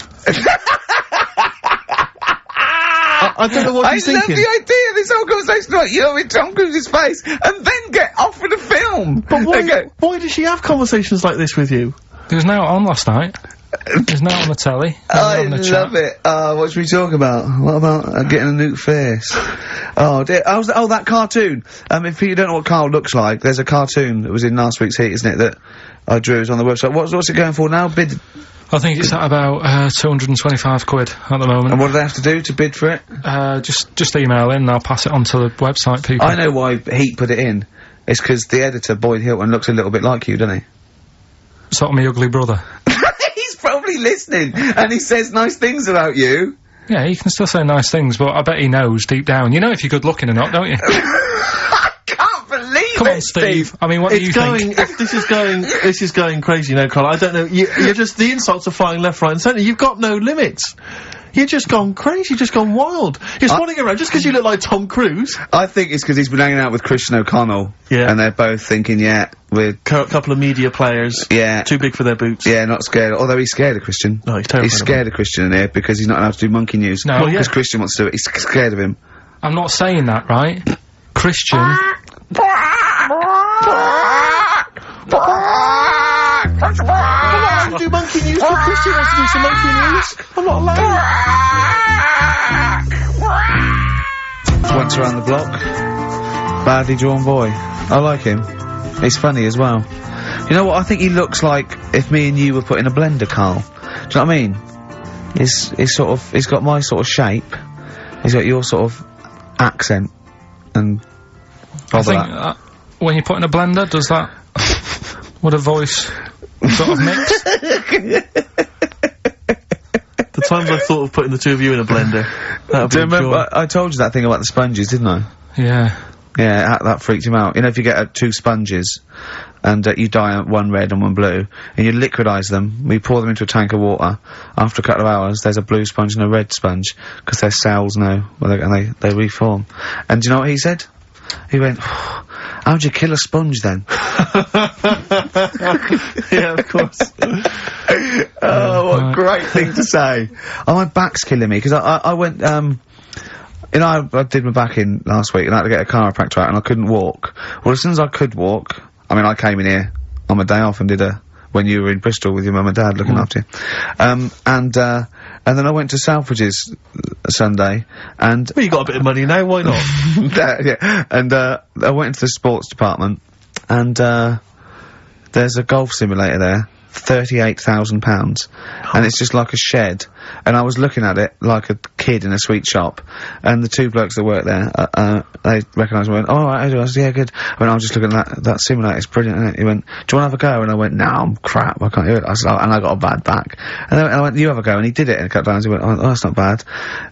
I don't know what he's I love thinking. the idea of this whole conversation about you in Tom Cruise's face, and then get offered a film. But Okay. why does she have conversations like this with you? It was now on last night. It was now on the telly. I love it. What should we talk about? What about getting a new face? Oh dear. Oh, that cartoon. If you don't know what Carl looks like, there's a cartoon that was in last week's Heat, isn't it, that I drew. It's on the website. What's it going for now? Bid. I think it's at about, 225 quid at the moment. And what do they have to do to bid for it? Just email in and I'll pass it on to the website people. I know why Heat put it in. It's because the editor, Boyd Hilton, looks a little bit like you, doesn't he? Sort of my ugly brother. He's probably listening, and he says nice things about you. Yeah, he can still say nice things, but I bet he knows deep down. You know if you're good looking or not, don't you? I can't believe Come it, on, Steve. I mean, what do you think? This is going crazy now, Carl. I don't know. You're just, the insults are flying left, right and centre. You've got no limits. You've just gone crazy, you've just gone wild. You're swanning around just because you look like Tom Cruise. I think it's because he's been hanging out with Christian O'Connell. Yeah. And they're both thinking, yeah, we're... Couple of media players. Yeah. Too big for their boots. Yeah, not scared. Although he's scared of Christian. No, he's terrified He's scared of Christian in here because he's not allowed to do monkey news. No. Well, yeah. Because Christian wants to do it. He's scared of him. I'm not saying that, right? Christian... I do monkey news, but Christian wants to do some monkey news. I'm not allowed. Once around the block. Badly drawn boy. I like him. He's funny as well. You know what? I think he looks like if me and you were put in a blender, Carl. Do you know what I mean? He's sort of... He's got my sort of shape. He's got your sort of accent. And... I think when you put in a blender, does that... would a voice sort of mix? The times I've thought of putting the two of you in a blender. That Do you would be a remember? joy. I told you that thing about the sponges, didn't I? Yeah. Yeah, that freaked him out. You know, if you get two sponges, and you dye one red and one blue, and you liquidize them. We pour them into a tank of water. After a couple of hours, there's a blue sponge and a red sponge, because their cells know, and they reform. And do you know what he said? He went, how'd you kill a sponge then? Yeah, of course. Oh, what a great thing to say. Oh, my back's killing me, because I went, you know, I did my back in last week, and I had to get a chiropractor out, and I couldn't walk. Well, as soon as I could walk, I mean, I came in here on my day off and did when you were in Bristol with your mum and dad looking after you. And then I went to Selfridges Sunday, and... Well, you got a bit of money now, why not? yeah, and, I went into the sports department, and, there's a golf simulator there, £38,000, and it's just like a shed, and I was looking at it like a kid in a sweet shop, and the two blokes that work there, they recognised me and went, oh, right, I said, yeah, good. I went, I was just looking at that simulator, it's brilliant, isn't it? He went, do you want to have a go? And I went, no, I'm crap, I can't do it. I said, and I got a bad back. And I went, you have a go, and he did it, and a couple of times he went, oh, that's not bad.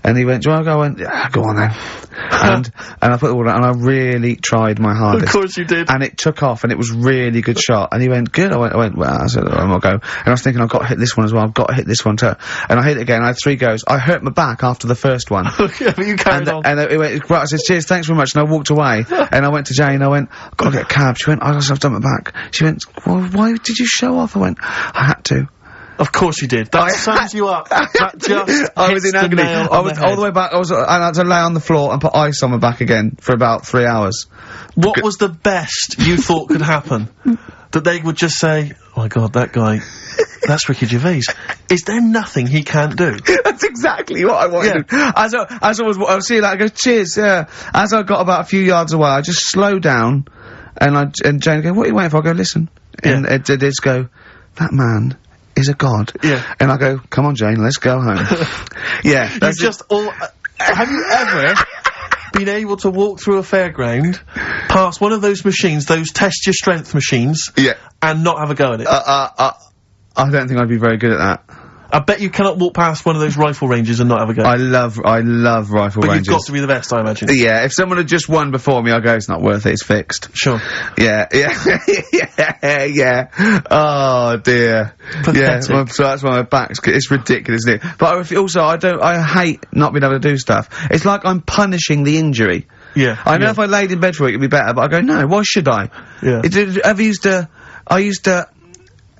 And he went, do you want to go? I went, yeah, go on then. and I put the water, and I really tried my hardest. Of course you did. And it took off, and it was really good shot. And he went, good. I went, well, I said, I'll go. And I was thinking, I've got to hit this one as well, I've got to hit this one too. And I hit it again, I had 3 goes. I hurt my back after the first one. Yeah, but you carried on. And it went, right, I said, cheers, thanks very much, and I walked away. And I went to Jane, I went, I've got to get a cab. She went, I've done my back. She went, well, why did you show off? I went, I had to. Of course you did. That sums you up. That just I was in agony. I was all the way back, and I had to lay on the floor and put ice on my back again for about 3 hours. What was the best you thought could happen? That they would just say, oh my god, that guy, that's Ricky Gervais. Is there nothing he can't do? That's exactly what I wanted. Yeah. As I was seeing that, I go, cheers, yeah. As I got about a few yards away, I just slowed down, and Jane go, what are you waiting for? I go, listen. Yeah. And it did go, that man is a god. Yeah. And I go, come on, Jane, let's go home. Yeah. You've just all... have you ever been able to walk through a fairground, past one of those machines, those test your strength machines, yeah, and not have a go at it? I don't think I'd be very good at that. I bet you cannot walk past one of those rifle ranges and not have a go. I love rifle but ranges. You've got to be the best, I imagine. Yeah, if someone had just won before me, I go, it's not worth it, it's fixed. Sure. Yeah. Oh, dear. Pathetic. Yeah, so that's why my back's... It's ridiculous, isn't it? But I hate not being able to do stuff. It's like I'm punishing the injury. Yeah. I know if I laid in bed for a week, it'd be better, but I go, no, why should I? Yeah. I used to...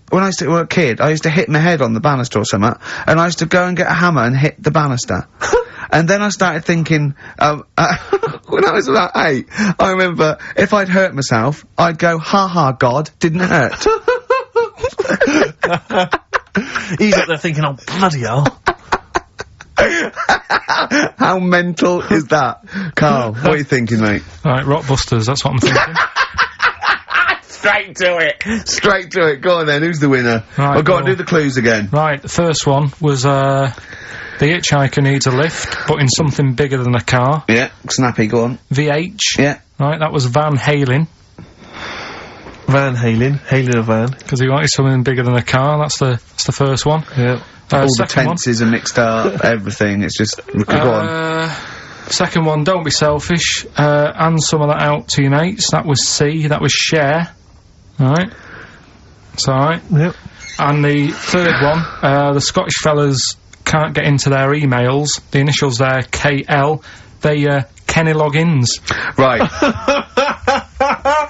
When I was a kid, I used to hit my head on the banister or something, and I used to go and get a hammer and hit the banister. And then I started thinking, when I was about 8, I remember, if I'd hurt myself, I'd go, ha ha, God, didn't hurt. He's up there thinking, oh, bloody hell. How mental is that? Carl, what are you thinking, mate? Right, Rockbusters, that's what I'm thinking. Straight to it. Go on then, who's the winner? Right, oh, go on, do the clues again. Right, the first one was, the hitchhiker needs a lift, but in something bigger than a car. Yeah, snappy, go on. VH. Yeah. Right, that was Van Halen. Van Halen. Halen a van. Because he wanted something bigger than a car, that's the first one. Yeah. All the tenses are mixed up, everything, it's just... Go on. Second one, don't be selfish, and some of that out to your mates. That was C, that was share. Alright. It's alright. Yep. And the third one, the Scottish fellas can't get into their emails. The initials there, KL. They, Kenny Loggins. Right.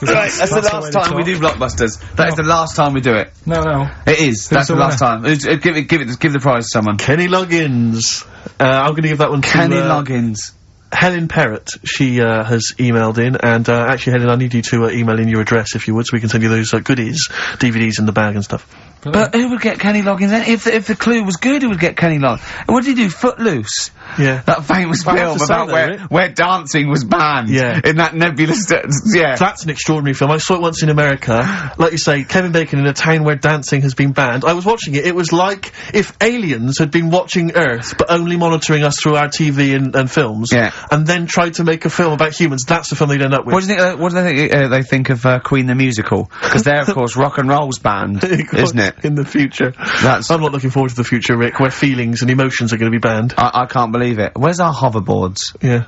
That's the last time we do Blockbusters. That is the last time we do it. No. It is. That's the last time. Give the prize to someone. Kenny Loggins. I'm gonna give that one to... Kenny Loggins. Helen Perrott, she has emailed in, and actually, Helen, I need you to email in your address if you would, so we can send you those goodies, DVDs in the bag and stuff. But who would get Kenny Loggins then? If the clue was good, who would get Kenny Loggins? What did he do? Footloose? Yeah. That famous film about where dancing was banned. Yeah. In that nebulous... yeah. That's an extraordinary film. I saw it once in America. Like you say, Kevin Bacon in a town where dancing has been banned. I was watching it. It was like if aliens had been watching Earth, but only monitoring us through our TV and films. Yeah. And then tried to make a film about humans. That's the film they'd end up with. What do you think, what do they think of, Queen the Musical? Because they're, of course, rock and roll's banned, isn't it? In the future. That's... I'm not looking forward to the future, Rick, where feelings and emotions are going to be banned. I can't believe it. Where's our hoverboards? Yeah.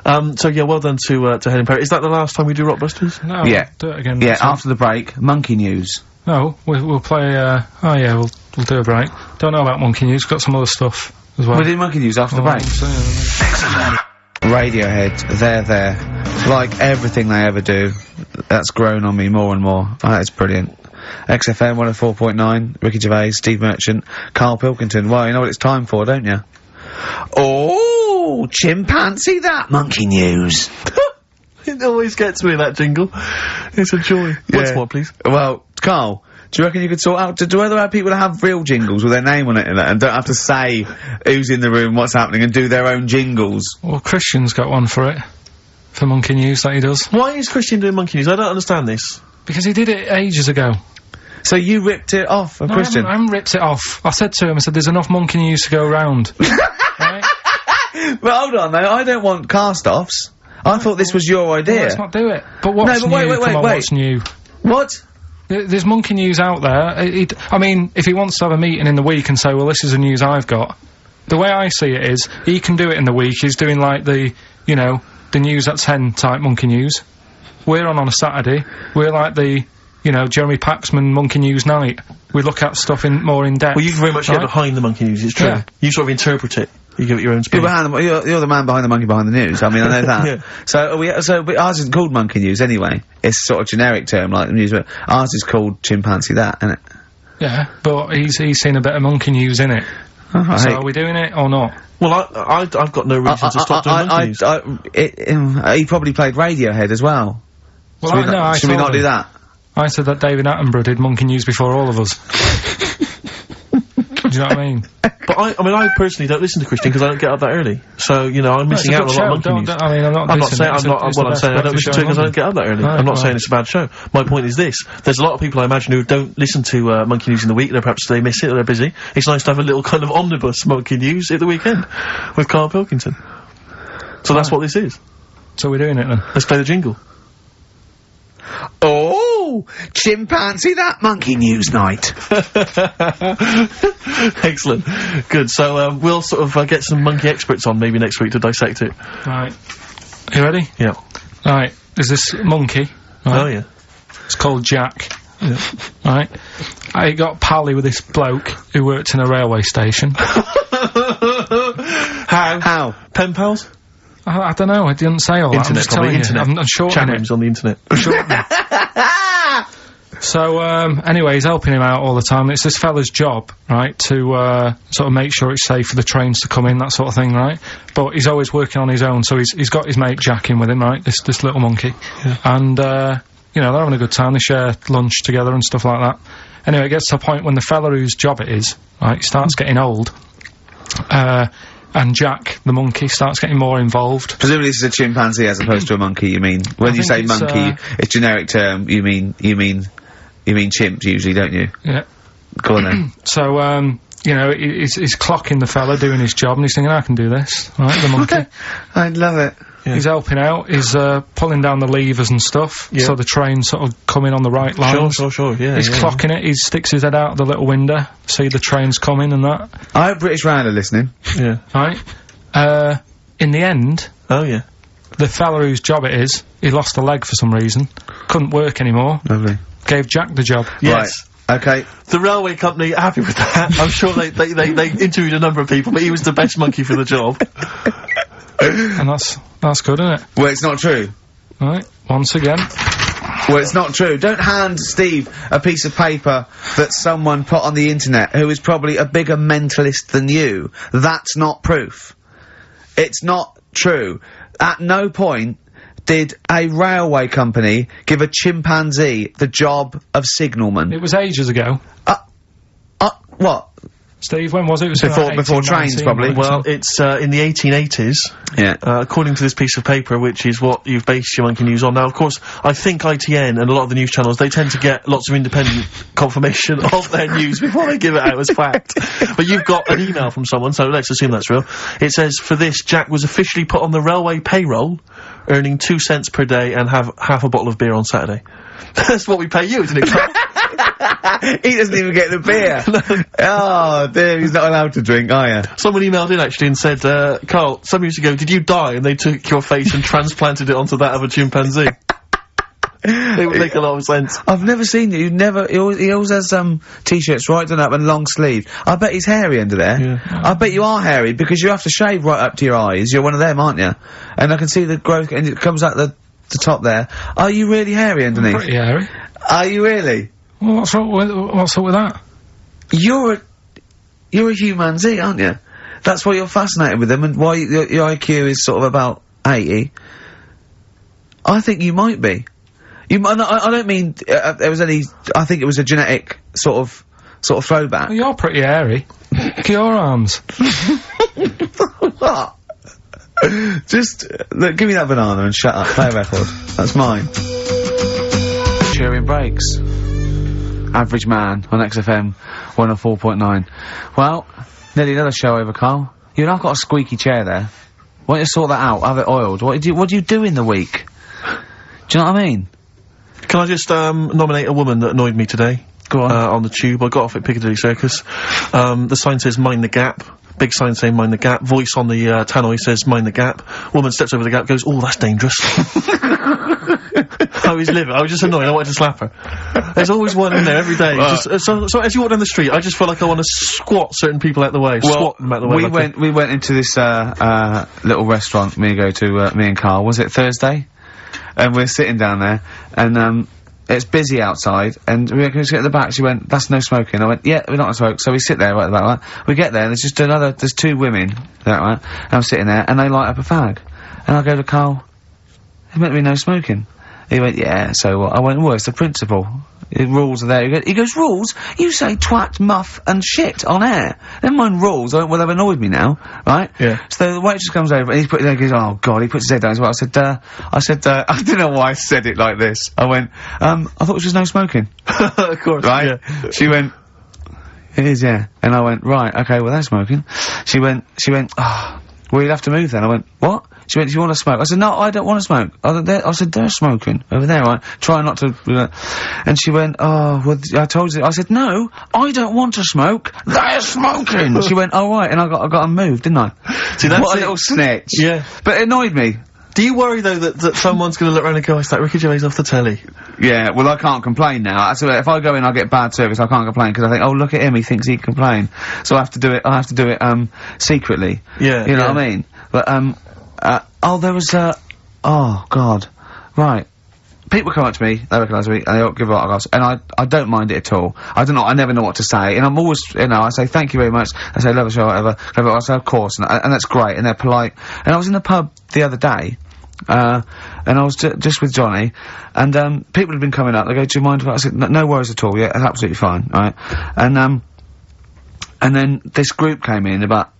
So yeah, well done to Helen Perry. Is that the last time we do Rockbusters? No, Yeah. do it again. Yeah, next week. after the break, monkey news. No, we'll play, oh yeah, we'll do a break. Don't know about Monkey News, got some other stuff as well. We'll do monkey news after the break. Radiohead, they're there. Like everything they ever do, that's grown on me more and more. Oh, that's brilliant. XFM 104.9, Ricky Gervais, Steve Merchant, Carl Pilkington. Well, you know what it's time for, don't you? Oh, chimpanzee that monkey news. It always gets me, that jingle. It's a joy. Once Yeah. more, please. Well, Carl, do you reckon you could sort out, do other have people that have real jingles with their name on it and don't have to say who's in the room, what's happening, and do their own jingles? Well, Christian's got one for it. For Monkey News that he does. Why is Christian doing Monkey News? I don't understand this. Because he did it ages ago. So you ripped it off of No, Christian? I haven't ripped it off. I said to him, I said, there's enough Monkey News to go around. Right? But hold on, though, I don't want cast-offs. I thought this was your Well, idea. let's not do it. But what's but new? wait, Come on, wait. what's new? What? There's Monkey News out there. I mean, if he wants to have a meeting in the week and say, well, this is the news I've got, the way I see it is, he can do it in the week. He's doing, like, the news at 10 type Monkey News. We're on a Saturday. We're like the, Jeremy Paxman Monkey News night. We look at stuff more in depth. Well, you very much get right? behind the Monkey News, it's true. Yeah. You sort of interpret it. You give it your own spin. You're the man behind the monkey behind the news. I mean, I know that. Yeah. But ours isn't called monkey news anyway. It's sort of generic term like the news, but ours is called chimpanzee that, isn't it? Yeah, but he's seen a bit of Monkey News in it. Oh, So hey. are we doing it or not? Well, I've got no reason to stop doing Monkey News. He probably played Radiohead as well. Well, Should we not do that? I said that David Attenborough did Monkey News before all of us. Do you know what I mean? But I personally don't listen to Christian because I don't get up that early. So, I'm missing out on a lot of Monkey News. I'm not I'm not dissing saying, it. It's I'm saying I don't listen to it because I don't get up that early. Right, I'm not well. saying it's a bad show. My point is this. There's a lot of people I imagine who don't listen to, Monkey News in the week. Perhaps they miss it or they're busy. It's nice to have a little kind of omnibus Monkey News at the weekend with Carl Pilkington. So that's what this is. So we're doing it then. Let's play the jingle. Oh, chimpanzee that monkey news night. Excellent. Good. So, we'll sort of get some monkey experts on maybe next week to dissect it. Right. You ready? Yeah. Right. There's this monkey. Right? Oh, yeah. It's called Jack. Right. I got pally with this bloke who worked in a railway station. How? Pen pals? I don't know. I didn't say all that. I'm Internet, just telling probably. you. Internet. I'm Chat shortening it. rooms on the internet. So, anyway, he's helping him out all the time. It's this fella's job, right, to, sort of make sure it's safe for the trains to come in, that sort of thing, right? But he's always working on his own, so he's got his mate Jack in with him, right? This little monkey. Yeah. And, they're having a good time. They share lunch together and stuff like that. Anyway, it gets to a point when the fella whose job it is, right, starts getting old. And Jack, the monkey, starts getting more involved. Presumably this is a chimpanzee as opposed to a monkey, you mean? When you say it's, monkey, it's generic term, you mean chimp usually, don't you? Yeah. Go on then. So, he's clocking the fella doing his job, and he's thinking, I can do this, right, the monkey. I love it. Yeah. He's helping out, he's, pulling down the levers and stuff, Yeah. so the train sort of coming on the right lines. Sure, yeah. He's yeah. clocking it, he sticks his head out the little window, see the trains coming and that, I hope British Rand are listening. Yeah. right? In the end, Oh, yeah. the fella whose job it is, he lost a leg for some reason, couldn't work anymore, Lovely. gave Jack the job. Yes. Right. Okay. The railway company are happy with that. I'm sure they interviewed a number of people, but he was the best monkey for the job. And that's good, isn't it? Well, it's not true. Right, once again. Well, it's not true. Don't hand Steve a piece of paper that someone put on the internet who is probably a bigger mentalist than you. That's not proof. It's not true. At no point did a railway company give a chimpanzee the job of signalman. It was ages ago. What? Steve, when was it? It was Before trains, probably. Well, it's in the 1880s. Yeah. According to this piece of paper, which is what you've based your monkey news on. Now, of course, I think ITN and a lot of the news channels, they tend to get lots of independent confirmation of their news before they give it out as fact. But you've got an email from someone, so let's assume that's real. It says, for this, Jack was officially put on the railway payroll, earning 2 cents per day and have half a bottle of beer on Saturday. That's what we pay you, isn't it, Carl? He doesn't even get the beer. Oh, dear, he's not allowed to drink, are you? Someone emailed in actually and said, Carl, some years ago, did you die? And they took your face and transplanted it onto that of a chimpanzee. It would make a lot of sense. I've never seen you. He always has t-shirts right done up and long sleeve. I bet he's hairy under there. Yeah. I bet you are hairy because you have to shave right up to your eyes. You're one of them, aren't you? And I can see the growth, and it comes out the top there. Are you really hairy underneath? Pretty hairy. Are you really? Well, what's up with that? You're a humanzee, aren't you? That's why you're fascinated with them, and why your IQ is sort of about 80. I think you might be. I don't mean there was any. I think it was a genetic sort of throwback. Well, you're pretty hairy. Look at your arms. What? Just look, give me that banana and shut up. Play a record. That's mine. Cheering breaks. Average Man on XFM 104.9. Well, nearly another show over, Carl. You and I've got a squeaky chair there. Why don't you sort that out? Have it oiled. What do you do in the week? Do you know what I mean? Can I just nominate a woman that annoyed me today? Go on. On the tube. I got off at Piccadilly Circus. The sign says mind the gap. Big sign saying mind the gap. Voice on the tannoy says mind the gap. Woman steps over the gap, goes, oh, that's dangerous. I was livid. I was just annoyed. I wanted to slap her. There's always one in there every day. So as you walk down the street, I just feel like I want to squat certain people out the way. Swat them out the way. We went into this little restaurant me and Carl. Was it Thursday? And we're sitting down there, and it's busy outside, and we were sit at the back. She went, "That's no smoking." I went, "Yeah, we're not gonna smoke." So we sit there right at the back. Right? We get there, and there's two women, right? And I'm sitting there, and they light up a fag, and I go to Carl, "There's meant to be no smoking." He went, "Yeah, so what?" I went, "Well, it's the principle. The rules are there." He goes, "Rules? You say twat, muff, and shit on air. Never mind rules." I went, "Well, they've annoyed me now, right?" Yeah. So the waitress comes over, and he goes, "Oh, God," he puts his head down as well. I said, I don't know why I said it like this. I went, I thought it was just no smoking. Of course. Right? Yeah. She went, "It is, yeah." And I went, "Right, okay, well, that's smoking." She went, "Oh, well, you'll have to move then." I went, "What?" She went, "Do you want to smoke?" I said, "No, I don't want to smoke." I said, "They're smoking over there, right? Try not to." And she went, "Oh, well, I told you." I said, "No, I don't want to smoke. They're smoking." She went, "Oh, right," and I got to move, didn't I? See, that's what a it. little snitch. Yeah. But it annoyed me. Do you worry though that someone's going to look around and go, "It's like Ricky Gervais off the telly"? Yeah, well, I can't complain now. I swear, if I go in, I get bad service. I can't complain because I think, "Oh, look at him. He thinks he can complain." So I have to do it. Secretly. Yeah. You know what I mean? But there was oh God, right. People come up to me, they recognise me, and they give autographs, and I don't mind it at all. I don't know, I never know what to say, and I'm always, I say thank you very much, I say love the show, whatever, I say of course, and that's great, and they're polite. And I was in the pub the other day, and I was just with Johnny, and people had been coming up, they go, "Do you mind if I said, no worries at all, yeah, that's absolutely fine," right? And then this group came in, about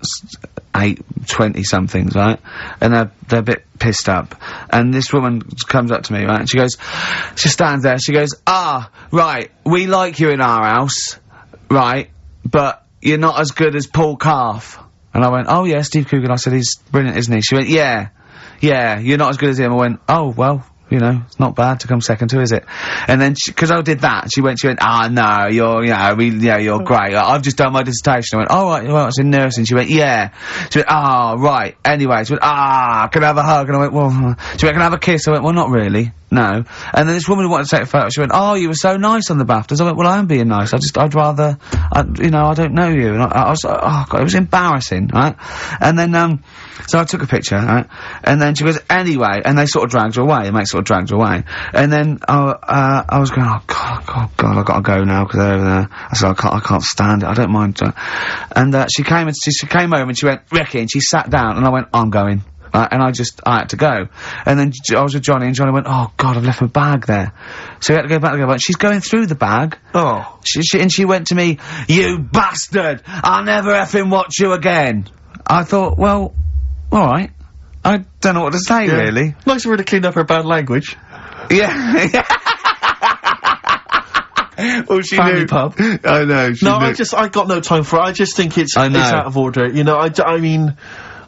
20-somethings, right? And they're a bit pissed up. And this woman comes up to me, right? And she stands there, she goes, "Ah, right, we like you in our house, right, but you're not as good as Paul Calf." And I went, "Oh yeah, Steve Coogan." I said, "He's brilliant, isn't he?" She went, Yeah, you're not as good as him." I went, "Oh, well, it's not bad to come second to, is it?" And then, because I did that, she went, "Ah, no, you're great. I've just done my dissertation." I went, "Oh, right, well, it's in nursing." She went, "Yeah." She went, "Ah, right. Anyway," she went, "Ah, can I have a hug?" And I went, "Well," she went, "Can I have a kiss?" I went, "Well, not really. No." And then this woman who wanted to take a photo, she went, "Oh, you were so nice on the BAFTAs." I went, "Well, I am being nice. I'd rather, I don't know you." And I was, oh God, it was embarrassing, right? And then, so I took a picture, right? And then she goes, "Anyway," and they sort of dragged her away. The mate sort of dragged her away. And then, I was going, "Oh God, I've got to go now," because they're over there. I said, I can't stand it. I don't mind. And, she came over and she went, "Ricky," and she sat down, and I went, "I'm going." And I had to go. And then I was with Johnny, and Johnny went, "Oh God, I've left my bag there." So we had to go back. And she's going through the bag. Oh. She went to me, "You bastard! I'll never effing watch you again." I thought, well, alright. I don't know what to say, really. Nice of her to clean up her bad language. Yeah. Well, she Family knew. pub. I know, she knew. I got no time for it. I just think it's out of order. I mean,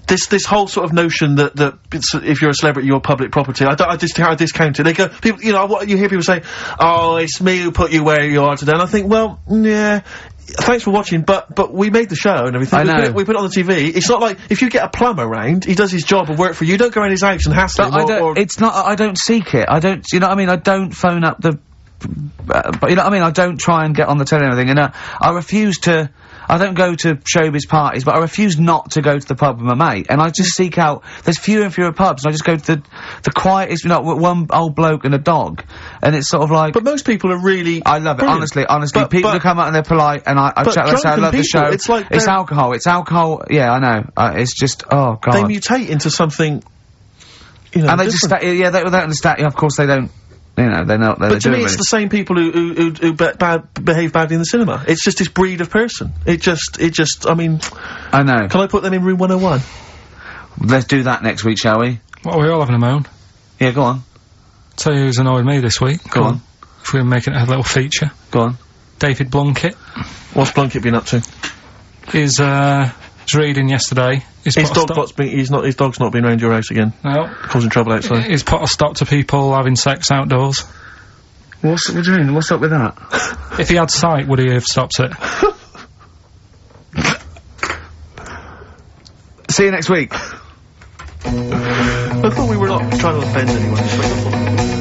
this whole sort of notion that if you're a celebrity, you're public property. I discount it. They go, people, you know, what you hear people say, oh, it's me who put you where you are today. And I think, well, yeah, thanks for watching, but we made the show and everything. I know. We put it on the TV. It's not like, if you get a plumber round, he does his job and work for you. You don't go around his house and hassle him it's not, I don't seek it. I don't, you know what I mean? I don't phone up the, but you know what I mean? I don't try and get on the telly and everything, and I refuse to, I don't go to showbiz parties, but I refuse not to go to the pub with my mate, and I just seek out, there's fewer and fewer pubs, and I just go to the quietest, you know, one old bloke and a dog, and it's sort of like... But most people are really... I love it, honestly, people who come out and they're polite, and I chat, they say, I love the show, it's alcohol, yeah, I know, it's just, oh god. They mutate into something, you know, and they different. just, they don't understand, of course they don't, you know, they're not. But to me, it's the same people who behave badly in the cinema. It's just this breed of person. It just. I mean, I know. Can I put them in room 101? Let's do that next week, shall we? What, are we all having a moan? Yeah, go on. Tell you who's annoyed me this week. Go on. If we're making it a little feature. Go on. David Blunkett. What's Blunkett been up to? He's reading yesterday. His dog's not been around your house again. No. Causing trouble outside. He's put a stop to people having sex outdoors. What do you mean? What's up with that? If he had sight, would he have stopped it? See you next week. I thought we were not trying to offend anyone.